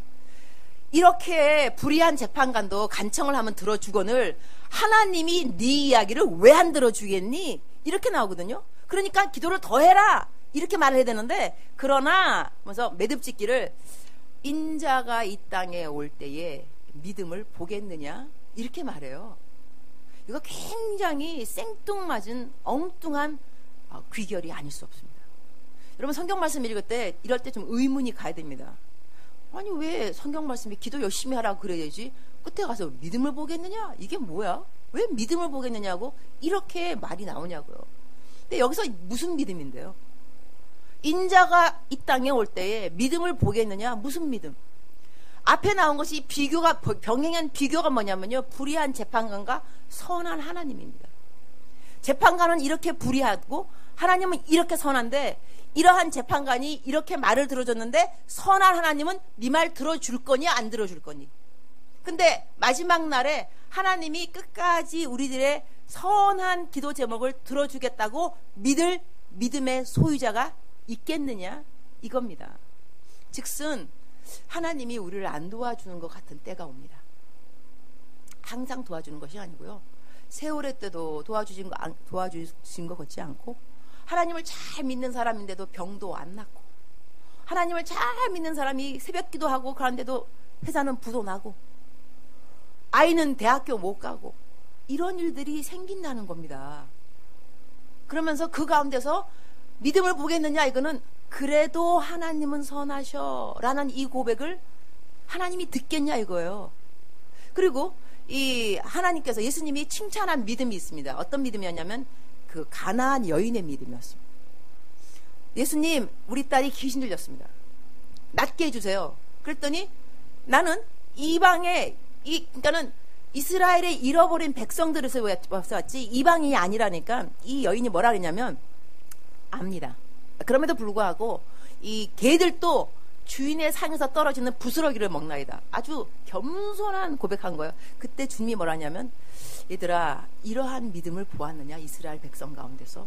이렇게 불의한 재판관도 간청을 하면 들어주거늘 하나님이 네 이야기를 왜 안 들어주겠니? 이렇게 나오거든요. 그러니까 기도를 더 해라 이렇게 말을 해야 되는데, 그러나 하면서 매듭짓기를, 인자가 이 땅에 올 때에 믿음을 보겠느냐 이렇게 말해요. 이거 굉장히 생뚱맞은 엉뚱한 귀결이 아닐 수 없습니다. 여러분, 성경 말씀 읽을 때 이럴 때 좀 의문이 가야 됩니다. 아니, 왜 성경 말씀이 기도 열심히 하라고 그래야지 끝에 가서 믿음을 보겠느냐? 이게 뭐야? 왜 믿음을 보겠느냐고 이렇게 말이 나오냐고요. 근데 여기서 무슨 믿음인데요? 인자가 이 땅에 올 때에 믿음을 보겠느냐? 무슨 믿음? 앞에 나온 것이 병행한 비교가 뭐냐면요, 불의한 재판관과 선한 하나님입니다. 재판관은 이렇게 불의하고 하나님은 이렇게 선한데, 이러한 재판관이 이렇게 말을 들어줬는데 선한 하나님은 네 말 들어줄 거니 안 들어줄 거니? 근데 마지막 날에 하나님이 끝까지 우리들의 선한 기도 제목을 들어주겠다고 믿을 믿음의 소유자가 있겠느냐? 이겁니다. 즉슨 하나님이 우리를 안 도와주는 것 같은 때가 옵니다. 항상 도와주는 것이 아니고요, 세월의 때도 도와주신 거 같지 않고, 하나님을 잘 믿는 사람인데도 병도 안 낫고, 하나님을 잘 믿는 사람이 새벽 기도하고 그런데도 회사는 부도 나고, 아이는 대학교 못 가고, 이런 일들이 생긴다는 겁니다. 그러면서 그 가운데서 믿음을 보겠느냐, 이거는 그래도 하나님은 선하셔 라는 이 고백을 하나님이 듣겠냐 이거예요. 그리고 이 하나님께서 예수님이 칭찬한 믿음이 있습니다. 어떤 믿음이었냐면 그 가나안 여인의 믿음이었습니다. 예수님, 우리 딸이 귀신 들렸습니다. 낫게 해주세요. 그랬더니 나는 그러니까는 이스라엘의 잃어버린 백성들에서 왔지 이방인이 아니라니까. 이 여인이 뭐라 그랬냐면 압니다. 그럼에도 불구하고 이 개들도 주인의 상에서 떨어지는 부스러기를 먹나이다. 아주 겸손한 고백한 거예요. 그때 주님이 뭐라 하냐면, 얘들아, 이러한 믿음을 보았느냐 이스라엘 백성 가운데서.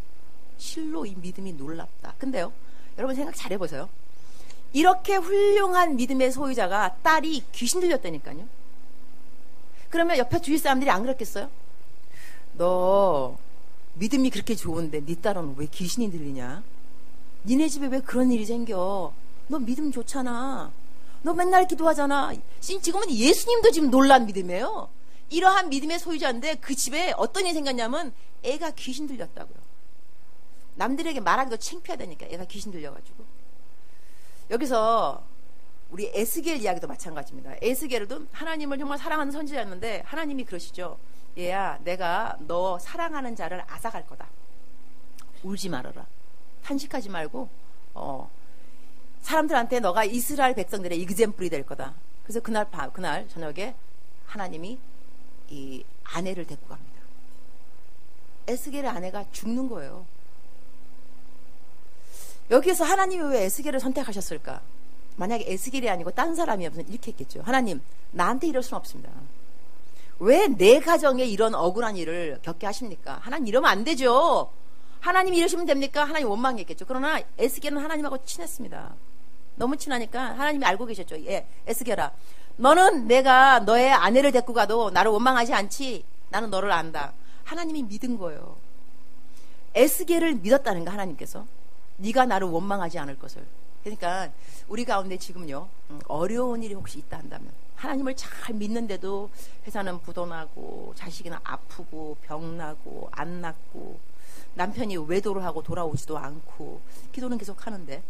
실로 이 믿음이 놀랍다. 근데요, 여러분 생각 잘 해보세요. 이렇게 훌륭한 믿음의 소유자가 딸이 귀신 들렸다니까요. 그러면 옆에 주위 사람들이 안 그랬겠어요? 너 믿음이 그렇게 좋은데 네 딸은 왜 귀신이 들리냐? 니네 집에 왜 그런 일이 생겨? 너 믿음 좋잖아. 너 맨날 기도하잖아. 지금은 예수님도 지금 놀란 믿음이에요. 이러한 믿음의 소유자인데 그 집에 어떤 일이 생겼냐면 애가 귀신 들렸다고요. 남들에게 말하기도 창피하다니까. 애가 귀신 들려가지고. 여기서 우리 에스겔 이야기도 마찬가지입니다. 에스겔도 하나님을 정말 사랑하는 선지자였는데 하나님이 그러시죠. 얘야, 내가 너 사랑하는 자를 앗아갈 거다. 울지 말아라. 탄식하지 말고 사람들한테 너가 이스라엘 백성들의 이그젬플이 될 거다. 그래서 그날 저녁에 하나님이 이 아내를 데리고 갑니다. 에스겔의 아내가 죽는 거예요. 여기에서 하나님이 왜 에스겔을 선택하셨을까? 만약에 에스겔이 아니고 딴 사람이었으면 이렇게 했겠죠. 하나님, 나한테 이럴 수는 없습니다. 왜 내 가정에 이런 억울한 일을 겪게 하십니까? 하나님 이러면 안 되죠. 하나님 이러시면 됩니까? 하나님 원망했겠죠. 그러나 에스겔은 하나님하고 친했습니다. 너무 친하니까 하나님이 알고 계셨죠. 예, 에스겔아, 너는 내가 너의 아내를 데리고 가도 나를 원망하지 않지? 나는 너를 안다. 하나님이 믿은 거예요. 에스겔을 믿었다는 거 하나님께서. 네가 나를 원망하지 않을 것을. 그러니까 우리 가운데 지금요, 어려운 일이 혹시 있다 한다면, 하나님을 잘 믿는데도 회사는 부도나고 자식이나 아프고 병나고 안 낫고 남편이 외도를 하고 돌아오지도 않고 기도는 계속 하는데,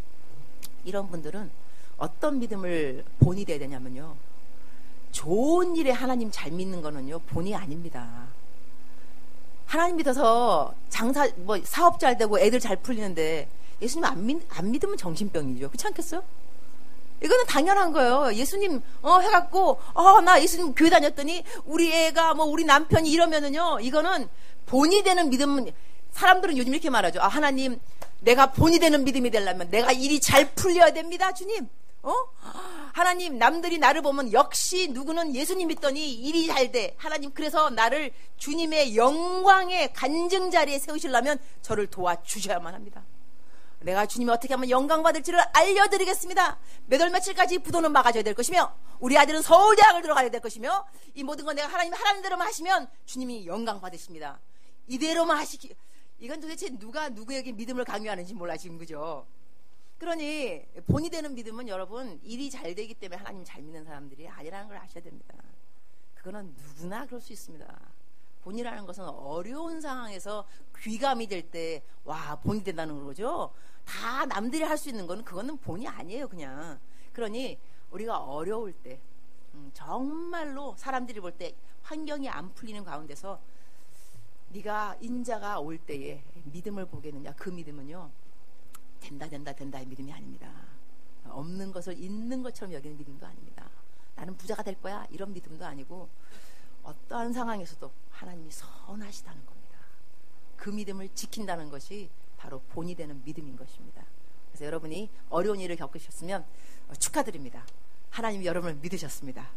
이런 분들은 어떤 믿음을 본이 돼야 되냐면요, 좋은 일에 하나님 잘 믿는 거는요 본이 아닙니다. 하나님 믿어서 사업 잘 되고 애들 잘 풀리는데 예수님 안 믿으면 정신병이죠. 그렇지 않겠어요? 이거는 당연한 거예요. 예수님 해갖고 나 예수님 교회 다녔더니 우리 애가 우리 남편이 이러면은요, 이거는 본이 되는 믿음은, 사람들은 요즘 이렇게 말하죠. 하나님, 내가 본이 되는 믿음이 되려면 내가 일이 잘 풀려야 됩니다, 주님. 하나님, 남들이 나를 보면 역시 누구는 예수님 믿더니 일이 잘 돼. 하나님, 그래서 나를 주님의 영광의 간증 자리에 세우시려면 저를 도와주셔야만 합니다. 내가 주님이 어떻게 하면 영광 받을지를 알려드리겠습니다. 몇 월 며칠까지 부도는 막아줘야 될 것이며, 우리 아들은 서울대학을 들어가야 될 것이며, 이 모든 건 내가 하나님 하라는 대로만 하시면 주님이 영광 받으십니다. 이대로만 하시기. 이건 도대체 누가 누구에게 믿음을 강요하는지 몰라 지금, 그죠? 그러니 본이 되는 믿음은 여러분, 일이 잘 되기 때문에 하나님 잘 믿는 사람들이 아니라는 걸 아셔야 됩니다. 그거는 누구나 그럴 수 있습니다. 본이라는 것은 어려운 상황에서 귀감이 될 때 본이 된다는 거죠. 다 남들이 할 수 있는 거는 그거는 본이 아니에요, 그냥. 그러니 우리가 어려울 때, 정말로 사람들이 볼 때 환경이 안 풀리는 가운데서 네가 인자가 올 때에 믿음을 보겠느냐, 그 믿음은요, 된다의 믿음이 아닙니다. 없는 것을 있는 것처럼 여기는 믿음도 아닙니다. 나는 부자가 될 거야, 이런 믿음도 아니고, 어떠한 상황에서도 하나님이 선하시다는 겁니다. 그 믿음을 지킨다는 것이 바로 본이 되는 믿음인 것입니다. 그래서 여러분이 어려운 일을 겪으셨으면 축하드립니다. 하나님이 여러분을 믿으셨습니다.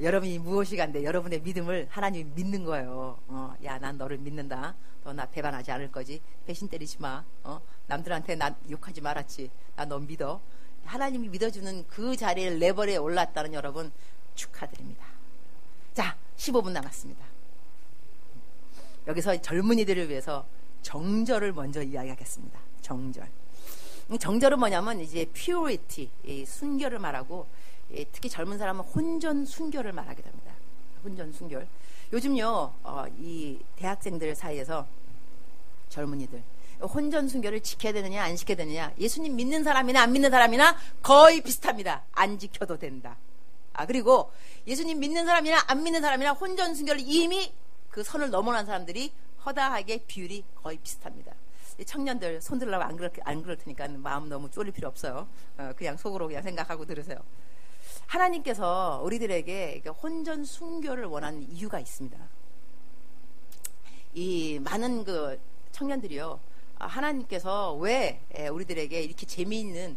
여러분이 무엇이 간데 여러분의 믿음을 하나님이 믿는 거예요. 야, 난 너를 믿는다. 너 나 배반하지 않을 거지. 배신 때리지 마. 남들한테 나 욕하지 말았지. 나 너 믿어. 하나님이 믿어주는 그 자리에 레벨에 올랐다는 여러분 축하드립니다. 자, 15분 남았습니다. 여기서 젊은이들을 위해서 정절을 먼저 이야기하겠습니다. 정절은 뭐냐면 이제 purity, 순결을 말하고, 특히 젊은 사람은 혼전 순결을 말하게 됩니다. 혼전 순결. 요즘요, 이 대학생들 사이에서 젊은이들 혼전 순결을 지켜야 되느냐 안 지켜야 되느냐, 예수님 믿는 사람이나 안 믿는 사람이나 거의 비슷합니다. 안 지켜도 된다. 그리고 예수님 믿는 사람이나 안 믿는 사람이나 혼전 순결을 이미 그 선을 넘어난 사람들이 허다하게 비율이 거의 비슷합니다. 청년들 손 들으려면 안 그럴 테니까 마음 너무 쫄릴 필요 없어요. 그냥 속으로 그냥 생각하고 들으세요. 하나님께서 우리들에게 혼전 순결을 원하는 이유가 있습니다. 이 많은 그 청년들이요, 하나님께서 왜 우리들에게 이렇게 재미있는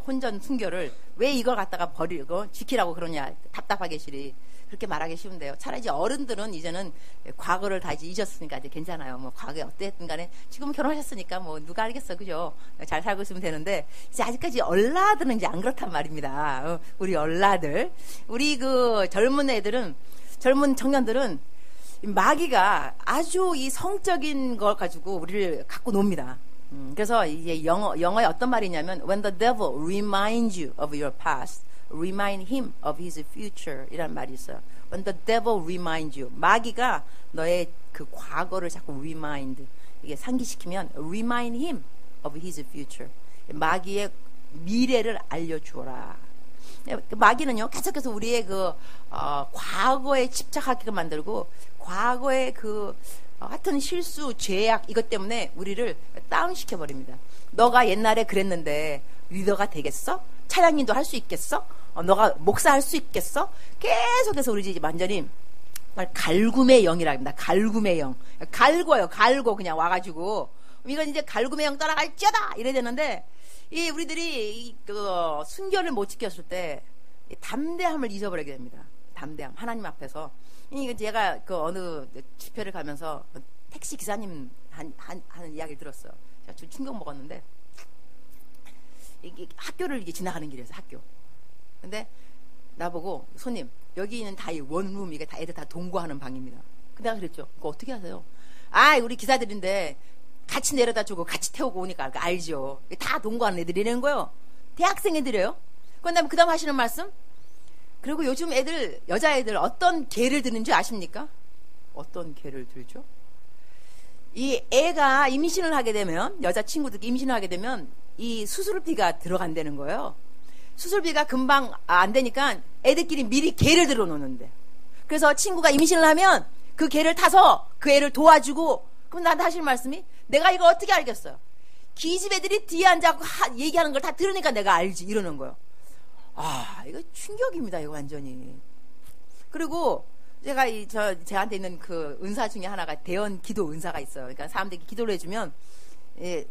혼전 순결을 왜 이걸 갖다가 버리고 지키라고 그러냐, 답답하게 시리 그렇게 말하기 쉬운데요. 차라리 이제 어른들은 이제는 과거를 다 이제 잊었으니까 이제 괜찮아요. 뭐 과거에 어땠든 간에 지금은 결혼하셨으니까 뭐 누가 알겠어, 그죠? 잘 살고 있으면 되는데, 이제 아직까지 얼라들은 이제 안 그렇단 말입니다. 우리 얼라들, 우리 그 젊은 청년들은 마귀가 아주 이 성적인 걸 가지고 우리를 갖고 놉니다. 그래서 이제 영어에 어떤 말이냐면 when the devil reminds you of your past, remind him of his future 이란 말이 있어요. When the devil reminds you, 마귀가 너의 그 과거를 자꾸 remind, 이게 상기시키면 remind him of his future, 마귀의 미래를 알려주어라. 마귀는요 계속해서 우리의 그 과거에 집착하게끔 만들고, 과거의 그 하여튼 실수, 죄악 이것 때문에 우리를 다운시켜 버립니다. 너가 옛날에 그랬는데 리더가 되겠어? 차장님도 할 수 있겠어? 너가 목사 할 수 있겠어? 계속해서 우리 이제 완전히 갈굼의 영이라 합니다. 갈굼의 영. 갈고 그냥 와가지고 이건 이제 갈굼의 영 따라갈지어다 이래야 되는데, 이 우리들이 그 순결을 못 지켰을 때 담대함을 잊어버리게 됩니다. 담대함, 하나님 앞에서. 이게 제가 그 어느 집회를 가면서 택시 기사님 하는 이야기를 들었어요. 제가 좀 충격 먹었는데, 이게 학교를 이게 지나가는 길이었어요. 학교. 근데 나보고 손님, 여기 있는 다 이 원룸, 이게 다 애들 다 동거하는 방입니다. 근데 내가 그랬죠. 그거 어떻게 하세요? 우리 기사들인데 같이 내려다 주고 같이 태우고 오니까 알죠. 다 동거하는 애들이라는 거예요. 대학생 애들이에요. 그다음에 그 다음 하시는 말씀, 그리고 요즘 애들, 여자애들 어떤 개를 드는지 아십니까? 어떤 개를 들죠? 이 애가 임신을 하게 되면, 여자친구들이 임신을 하게 되면 이 수술비가 들어간다는 거예요. 수술비가 금방 안 되니까 애들끼리 미리 개를 들어 놓는데, 그래서 친구가 임신을 하면 그 개를 타서 그 애를 도와주고, 그럼 나한테 하실 말씀이, 내가 이거 어떻게 알겠어요? 기집 애들이 뒤에 앉아서 얘기하는 걸 다 들으니까 내가 알지, 이러는 거예요. 이거 충격입니다, 이거 완전히. 그리고 제가 제한테 있는 그 은사 중에 하나가 대언 기도 은사가 있어요. 그러니까 사람들이 기도를 해주면,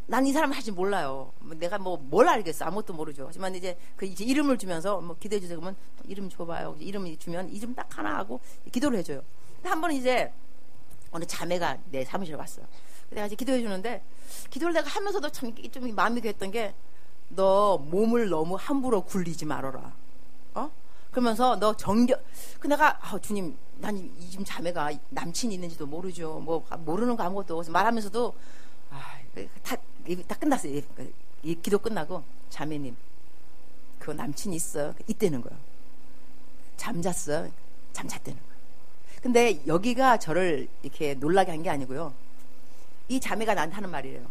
난 이 사람을 사실 몰라요. 내가 뭘 알겠어. 아무것도 모르죠. 하지만 이제 이제 이름을 주면서 기도해주세요. 그러면 이름 줘봐요. 이름 주면 이름 딱 하나 하고 기도를 해줘요. 근데 한 번은 이제 어느 자매가 내 사무실에 왔어요. 내가 이제 기도해주는데, 기도를 내가 하면서도 참 좀 마음이 괴했던 게, 너 몸을 너무 함부로 굴리지 말아라. 그러면서 너 그 내가, 주님, 난 이 집 자매가 남친이 있는지도 모르죠. 모르는 거 아무것도 없어. 말하면서도, 다 끝났어요. 이 기도 끝나고, 자매님, 그 남친 있어. 있다는 거예요. 잠잤어. 잠잤다는 거예요. 근데 여기가 저를 이렇게 놀라게 한 게 아니고요. 이 자매가 나한테 하는 말이에요.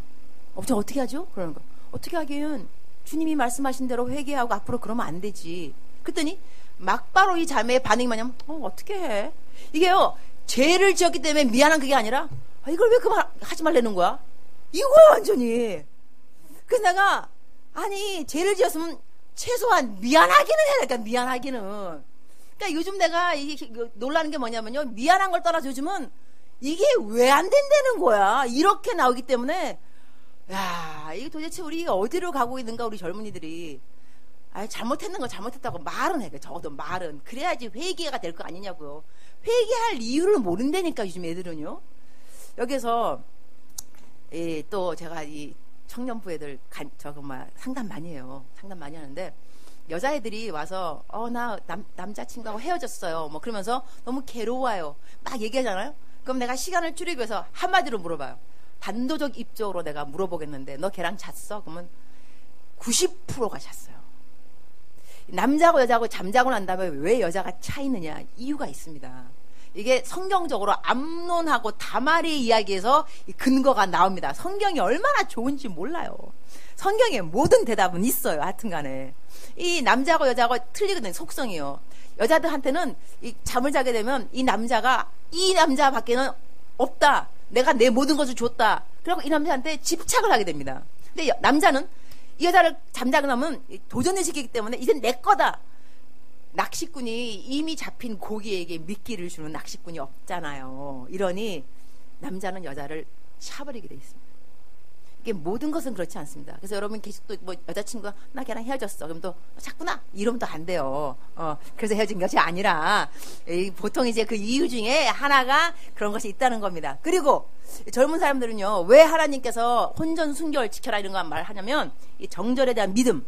저 어떻게 하죠? 그러는 거. 어떻게 하긴, 주님이 말씀하신 대로 회개하고 앞으로 그러면 안 되지. 그랬더니 막바로 이 자매의 반응이 뭐냐면, 어떻게 해? 이게요, 죄를 지었기 때문에 미안한 그게 아니라, 이걸 왜 하지 말라는 거야? 이거야, 완전히. 그래서 내가, 죄를 지었으면 최소한 미안하기는 해야 되니까, 미안하기는. 그러니까 요즘 내가 놀라는 게 뭐냐면요, 미안한 걸 떠나서 요즘은 이게 왜 안 된다는 거야. 이렇게 나오기 때문에, 이게 도대체 우리 어디로 가고 있는가, 우리 젊은이들이. 잘못했는 거 잘못했다고 말은 해. 적어도 말은. 그래야지 회개가 될 거 아니냐고요. 회개할 이유를 모른다니까, 요즘 애들은요. 여기서, 또 제가 이 청년부 애들 상담 많이 해요. 상담 많이 하는데, 여자애들이 와서, 나 남자친구하고 헤어졌어요. 그러면서 너무 괴로워요. 막 얘기하잖아요. 그럼 내가 시간을 줄이기 위해서 한마디로 물어봐요. 단도적 입적으로 내가 물어보겠는데, 너 걔랑 잤어? 그러면 90%가 잤어요. 남자하고 여자하고 잠자고 난 다음에 왜 여자가 차 있느냐? 이유가 있습니다. 이게 성경적으로 암논하고 다말의 이야기에서 이 근거가 나옵니다. 성경이 얼마나 좋은지 몰라요. 성경에 모든 대답은 있어요. 하여튼 간에. 이 남자하고 여자하고 틀리거든요. 속성이요. 여자들한테는 이 잠을 자게 되면 이 남자가 이 남자밖에는 없다. 내가 내 모든 것을 줬다. 그리고 이 남자한테 집착을 하게 됩니다. 근데 남자는 이 여자를 잠자고 나면 도전의식이기 때문에 이젠 내 거다. 낚시꾼이 이미 잡힌 고기에게 미끼를 주는 낚시꾼이 없잖아요. 이러니 남자는 여자를 차버리게 돼 있습니다. 이게 모든 것은 그렇지 않습니다. 그래서 여러분 계속 또 뭐 여자친구가 나 걔랑 헤어졌어. 그럼 또 자꾸나 이러면 또 안 돼요. 그래서 헤어진 것이 아니라 보통 이제 그 이유 중에 하나가 그런 것이 있다는 겁니다. 그리고 젊은 사람들은요, 왜 하나님께서 혼전 순결 지켜라 이런 거 말하냐면 이 정절에 대한 믿음.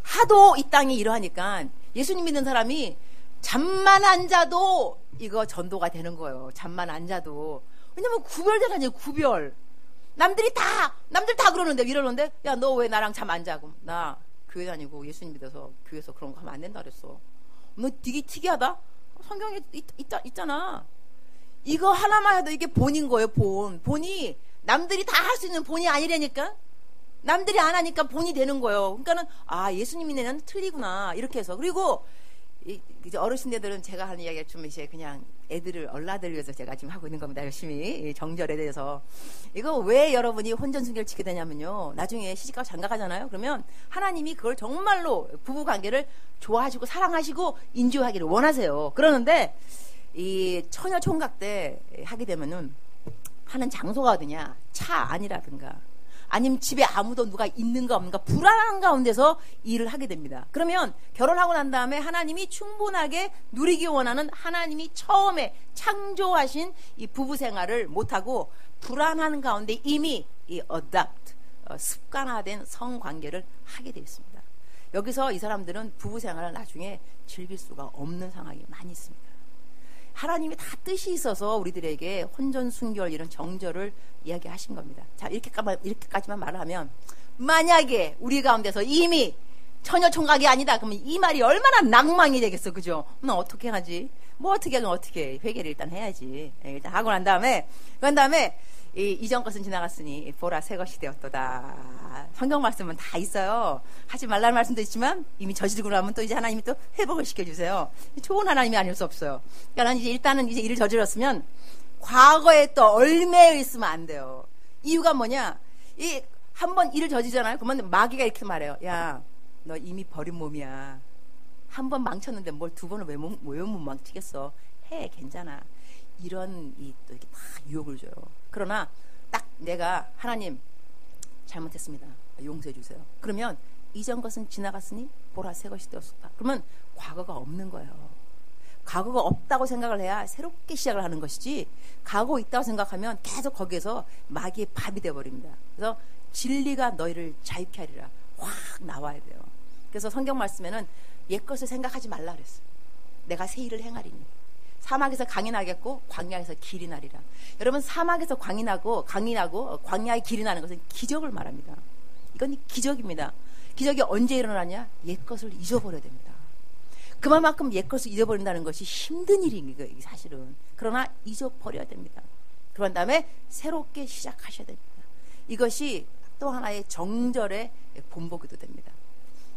하도 이 땅이 이러하니까 예수님 믿는 사람이 잠만 안 자도 이거 전도가 되는 거예요. 잠만 안 자도. 왜냐면 구별되잖아요. 구별. 남들 다 그러는데, 이러는데, 야, 너 왜 나랑 잠 안 자고? 나 교회 다니고 예수님 믿어서 교회에서 그런 거 하면 안 된다 그랬어. 너 되게 특이하다? 성경에 있잖아. 이거 하나만 해도 이게 본인 거예요, 본. 본이 남들이 다 할 수 있는 본이 아니라니까? 남들이 안 하니까 본이 되는 거예요. 그러니까는, 예수님 믿는 틀리구나. 이렇게 해서. 그리고, 이제 어르신들은 제가 하는 이야기가 좀 이제 그냥 애들을 얼라들기 위해서 제가 지금 하고 있는 겁니다. 열심히. 정절에 대해서. 이거 왜 여러분이 혼전순결 지게 되냐면요. 나중에 시집가서 장가가잖아요. 그러면 하나님이 그걸 정말로 부부관계를 좋아하시고 사랑하시고 인조하기를 원하세요. 그러는데 이 처녀 총각 때 하게 되면은 하는 장소가 어디냐? 차 안이라든가 아니면 집에 아무도 누가 있는가 없는가 불안한 가운데서 일을 하게 됩니다. 그러면 결혼하고 난 다음에 하나님이 충분하게 누리기 원하는 하나님이 처음에 창조하신 이 부부 생활을 못하고 불안한 가운데 이미 이 adopt, 습관화된 성관계를 하게 되어 있습니다. 여기서 이 사람들은 부부 생활을 나중에 즐길 수가 없는 상황이 많이 있습니다. 하나님이 다 뜻이 있어서 우리들에게 혼전, 순결 이런 정절을 이야기하신 겁니다. 자, 이렇게까지만 말을 하면 만약에 우리 가운데서 이미 처녀 총각이 아니다 그러면 이 말이 얼마나 낭망이 되겠어, 그죠? 나 어떻게 하지? 뭐 어떻게 하긴 어떻게 해. 회개를 일단 해야지. 일단 하고 난 다음에 그런 다음에 이전 것은 지나갔으니 보라 새 것이 되었도다. 성경 말씀은 다 있어요. 하지 말라는 말씀도 있지만 이미 저지르고 나면 또 이제 하나님이 또 회복을 시켜주세요. 좋은 하나님이 아닐 수 없어요. 그러니까 이제 일단은 이제 일을 저질렀으면 과거에 또 얽매여 있으면 안 돼요. 이유가 뭐냐? 한번 일을 저지르잖아요. 그러면 마귀가 이렇게 말해요. 야, 너 이미 버린 몸이야. 한 번 망쳤는데 뭘 두 번을 왜 못 망치겠어? 해, 괜찮아. 이런 또 이렇게 다 유혹을 줘요. 그러나 딱 내가 하나님 잘못했습니다. 용서해 주세요. 그러면 이전 것은 지나갔으니 보라 새 것이 되었다. 그러면 과거가 없는 거예요. 과거가 없다고 생각을 해야 새롭게 시작을 하는 것이지 과거 있다고 생각하면 계속 거기에서 마귀의 밥이 되어버립니다. 그래서 진리가 너희를 자유케 하리라. 확 나와야 돼요. 그래서 성경 말씀에는 옛것을 생각하지 말라 그랬어요. 내가 새 일을 행하리니. 사막에서 강이 나겠고 광야에서 길이 나리라. 여러분, 사막에서 광이 나고 광야에 길이 나는 것은 기적을 말합니다. 이건 기적입니다. 기적이 언제 일어나냐? 옛것을 잊어버려야 됩니다. 그만큼 옛것을 잊어버린다는 것이 힘든 일인 거예요, 사실은. 그러나 잊어버려야 됩니다. 그런 다음에 새롭게 시작하셔야 됩니다. 이것이 또 하나의 정절의 본보기도 됩니다.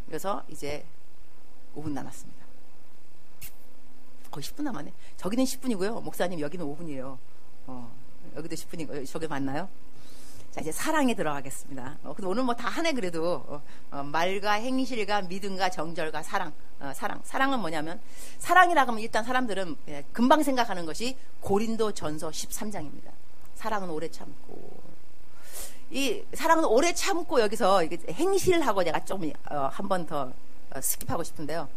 그래서 이제 5분 남았습니다. 거의 10분 남았네. 저기는 10분이고요. 목사님 여기는 5분이에요. 여기도 10분이고 저기 맞나요? 자, 이제 사랑에 들어가겠습니다. 근데 오늘 뭐 다 하네 그래도. 말과 행실과 믿음과 정절과 사랑. 사랑은 뭐냐면 사랑이라고 하면 일단 사람들은 금방 생각하는 것이 고린도 전서 13장입니다. 사랑은 오래 참고. 이 사랑은 오래 참고 여기서 행실하고 내가 좀 한 번 더 스킵하고 싶은데요.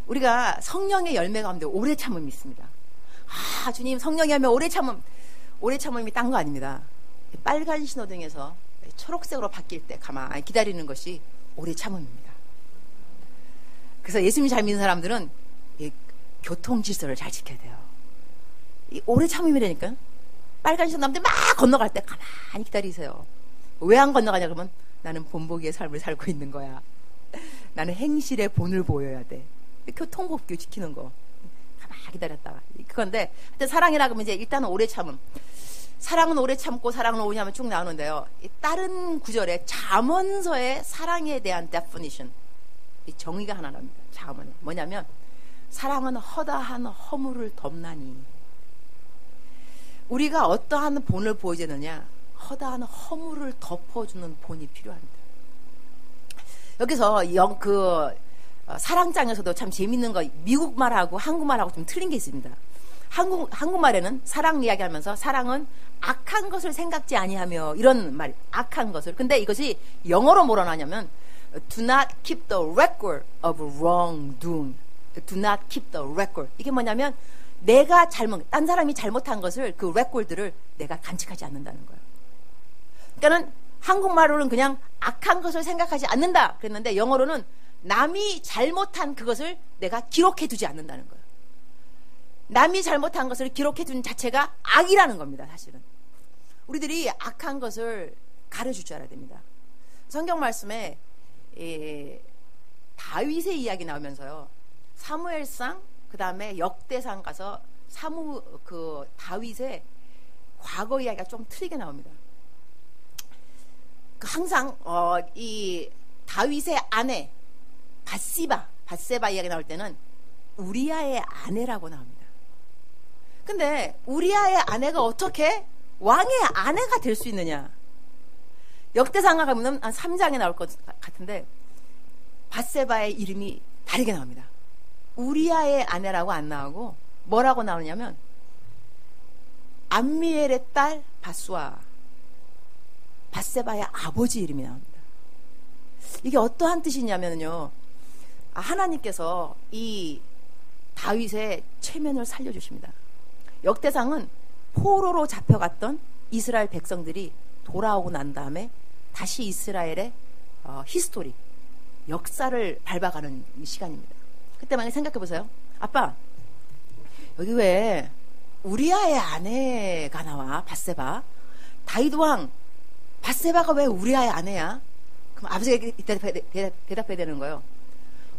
우리가 성령의 열매 가운데 오래 참음이 있습니다. 주님 성령의 열매 오래 참음이 딴 거 아닙니다. 빨간 신호등에서 초록색으로 바뀔 때 가만히 기다리는 것이 오래 참음입니다. 그래서 예수님 잘 믿는 사람들은 이 교통 질서를 잘 지켜야 돼요. 이 오래 참음이라니까. 빨간 신호 남들 막 건너갈 때 가만히 기다리세요. 왜 안 건너가냐 그러면 나는 본보기의 삶을 살고 있는 거야. 나는 행실의 본을 보여야 돼. 교통법규 지키는 거. 기다렸다가. 그건데, 하여튼 사랑이라 그러면 이제 일단은 오래 참음. 사랑은 오래 참고 사랑은 오래 하면 쭉 나오는데요. 다른 구절에 잠언서의 사랑에 대한 definition, 이 정의가 하나 나옵니다. 잠언에. 뭐냐면, 사랑은 허다한 허물을 덮나니. 우리가 어떠한 본을 보여야 되느냐? 허다한 허물을 덮어주는 본이 필요합니다. 여기서 사랑장에서도 참 재밌는 거, 미국 말하고 한국말하고 좀 틀린 게 있습니다. 한국말에는 사랑 이야기하면서 사랑은 악한 것을 생각지 아니하며 이런 말, 악한 것을. 근데 이것이 영어로 뭐라 하냐면 do not keep the record of wrongdoing. do not keep the record. 이게 뭐냐면 내가 딴 사람이 잘못한 것을 그 레코드를 내가 간직하지 않는다는 거예요. 그러니까는 한국말로는 그냥 악한 것을 생각하지 않는다 그랬는데 영어로는 남이 잘못한 그것을 내가 기록해 두지 않는다는 거예요. 남이 잘못한 것을 기록해 두는 자체가 악이라는 겁니다. 사실은 우리들이 악한 것을 가려줄 줄 알아야 됩니다. 성경 말씀에 다윗의 이야기 나오면서요, 사무엘상 그 다음에 역대상 가서 다윗의 과거 이야기가 좀 틀리게 나옵니다. 항상 이 다윗의 아내 바세바 이야기 나올 때는 우리아의 아내라고 나옵니다. 근데 우리아의 아내가 어떻게 왕의 아내가 될 수 있느냐? 역대상가 가면 한 3장에 나올 것 같은데 바세바의 이름이 다르게 나옵니다. 우리아의 아내라고 안 나오고 뭐라고 나오냐면 암미엘의 딸 바수아, 바세바의 아버지 이름이 나옵니다. 이게 어떠한 뜻이냐면요, 하나님께서 이 다윗의 체면을 살려주십니다. 역대상은 포로로 잡혀갔던 이스라엘 백성들이 돌아오고 난 다음에 다시 이스라엘의 히스토리, 역사를 밟아가는 시간입니다. 그때 만약에 생각해 보세요. 아빠, 여기 왜 우리아의 아내가 나와? 바세바. 다윗 왕 바세바가 왜 우리아의 아내야? 그럼 아버지가 대답해야 되는 거예요.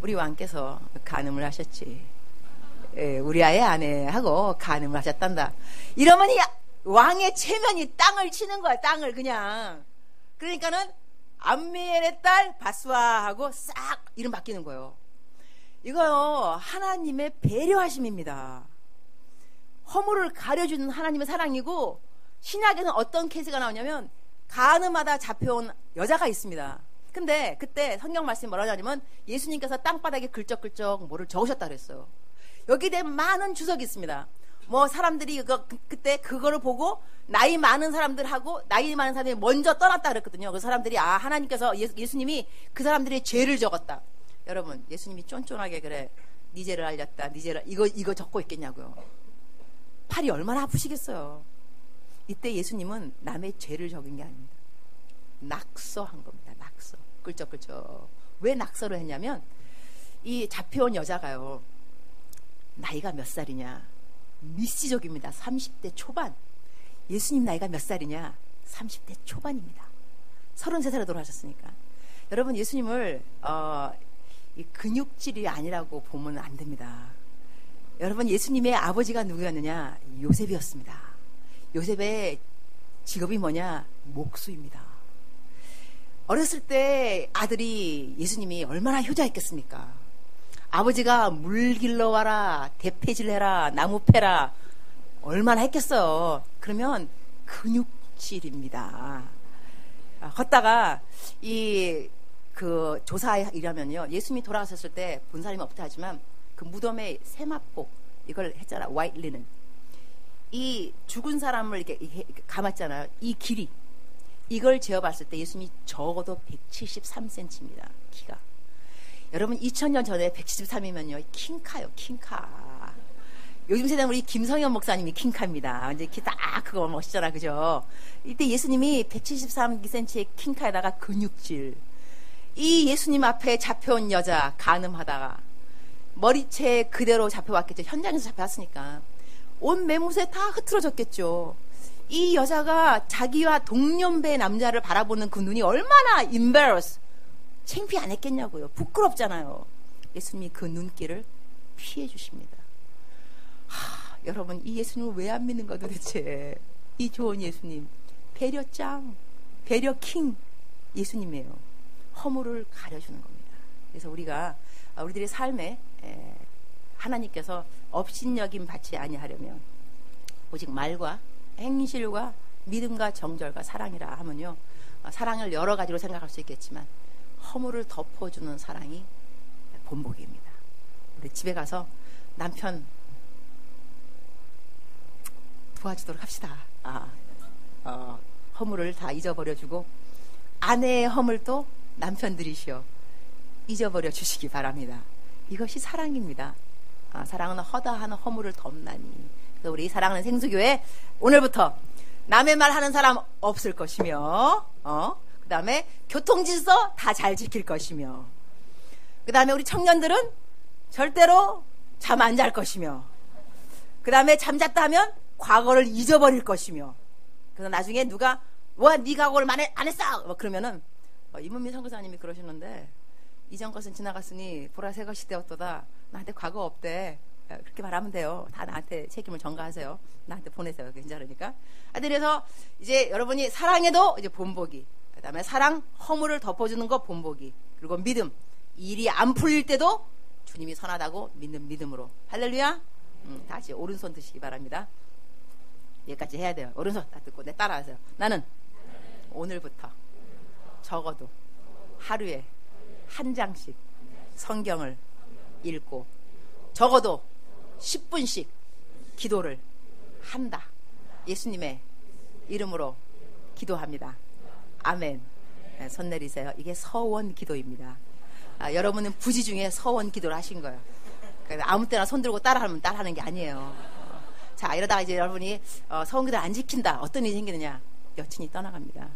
우리 왕께서 간음을 하셨지. 예, 우리아의 아내하고 간음을 하셨단다. 이러면 왕의 체면이 땅을 치는 거야. 땅을 그냥. 그러니까는 암미엘의 딸 바수아하고 싹 이름 바뀌는 거예요. 이거요, 하나님의 배려하심입니다. 허물을 가려주는 하나님의 사랑이고, 신약에는 어떤 케이스가 나오냐면 간음하다 잡혀온 여자가 있습니다. 근데 그때 성경 말씀이 뭐라고 하냐면 예수님께서 땅바닥에 글쩍글쩍 뭐를 적으셨다 그랬어요. 여기에 대해 많은 주석이 있습니다. 뭐 사람들이 그때 그거를 보고 나이 많은 사람들하고 나이 많은 사람들이 먼저 떠났다 그랬거든요. 그 사람들이 하나님께서 예수님이 그 사람들의 죄를 적었다. 여러분, 예수님이 쫀쫀하게 그래, 네 죄를 알렸다, 네 죄를 이거 적고 있겠냐고요. 팔이 얼마나 아프시겠어요. 이때 예수님은 남의 죄를 적은 게 아닙니다. 낙서한 겁니다. 낙서. 끌적끌적. 왜 낙서를 했냐면 이 잡혀온 여자가요, 나이가 몇 살이냐? 미시적입니다. 30대 초반. 예수님 나이가 몇 살이냐? 30대 초반입니다. 33살에 돌아가셨으니까. 여러분, 예수님을 이 근육질이 아니라고 보면 안 됩니다. 여러분, 예수님의 아버지가 누구였느냐? 요셉이었습니다. 요셉의 직업이 뭐냐? 목수입니다. 어렸을 때 아들이 예수님이 얼마나 효자했겠습니까? 아버지가 물 길러 와라, 대패질 해라, 나무 패라, 얼마나 했겠어요. 그러면 근육질입니다. 걷다가 그 조사이라면요, 예수님이 돌아가셨을 때 본 사람이 없다 하지만 그 무덤에 세마포 이걸 했잖아, 화이트 리넨. 이 죽은 사람을 이렇게 감았잖아요. 이 길이, 이걸 재어봤을 때 예수님이 적어도 173cm입니다. 키가. 여러분, 2000년 전에 173이면요 킹카요, 킹카. 요즘 세대는 우리 김성현 목사님이 킹카입니다. 이제 키 딱 그거 멋있잖아, 그죠? 이때 예수님이 173cm의 킹카에다가 근육질. 이 예수님 앞에 잡혀온 여자, 간음하다가 머리채 그대로 잡혀왔겠죠. 현장에서 잡혀왔으니까 온 매무새 다 흐트러졌겠죠. 이 여자가 자기와 동년배 남자를 바라보는 그 눈이 얼마나 embarrass, 창피 안 했겠냐고요. 부끄럽잖아요. 예수님이 그 눈길을 피해 주십니다. 여러분, 이 예수님을 왜 안 믿는 거 도대체? 이 좋은 예수님, 배려짱, 배려킹 예수님이에요. 허물을 가려주는 겁니다. 그래서 우리들의 삶에 하나님께서 업신여김 받지 아니하려면 오직 말과 행실과 믿음과 정절과 사랑이라 하면요, 사랑을 여러 가지로 생각할 수 있겠지만 허물을 덮어주는 사랑이 본보기입니다. 우리 집에 가서 남편 도와주도록 합시다. 허물을 다 잊어버려주고 아내의 허물도 남편들이시여 잊어버려 주시기 바랍니다. 이것이 사랑입니다. 사랑은 허다한 허물을 덮나니. 그래서 우리 사랑하는 생수교회 오늘부터 남의 말 하는 사람 없을 것이며, 그 다음에 교통질서 다 잘 지킬 것이며, 그 다음에 우리 청년들은 절대로 잠 안 잘 것이며, 그 다음에 잠잤다 하면 과거를 잊어버릴 것이며, 그래서 나중에 누가 네가 과거를 안 했어! 그러면은 이문미 선교사님이 그러시는데, 이전 것은 지나갔으니 보라새 것이 되었도다. 나한테 과거 없대. 그렇게 말하면 돼요. 다 나한테 책임을 전가하세요. 나한테 보내세요. 괜찮으니까. 그래서 이제 여러분이 사랑에도 이제 본보기, 그 다음에 사랑 허물을 덮어주는 거 본보기, 그리고 믿음, 일이 안 풀릴 때도 주님이 선하다고 믿는 믿음으로. 할렐루야. 다시 오른손 드시기 바랍니다. 여기까지 해야 돼요. 오른손 딱 듣고 따라하세요. 나는 오늘부터 적어도 하루에 한 장씩 성경을 읽고 적어도 10분씩 기도를 한다. 예수님의 이름으로 기도합니다. 아멘. 네, 손 내리세요. 이게 서원 기도입니다. 여러분은 부지 중에 서원 기도를 하신 거예요. 그러니까 아무 때나 손 들고 따라하면 따라하는 게 아니에요. 자, 이러다가 이제 여러분이 서원 기도를 안 지킨다. 어떤 일이 생기느냐? 여친이 떠나갑니다.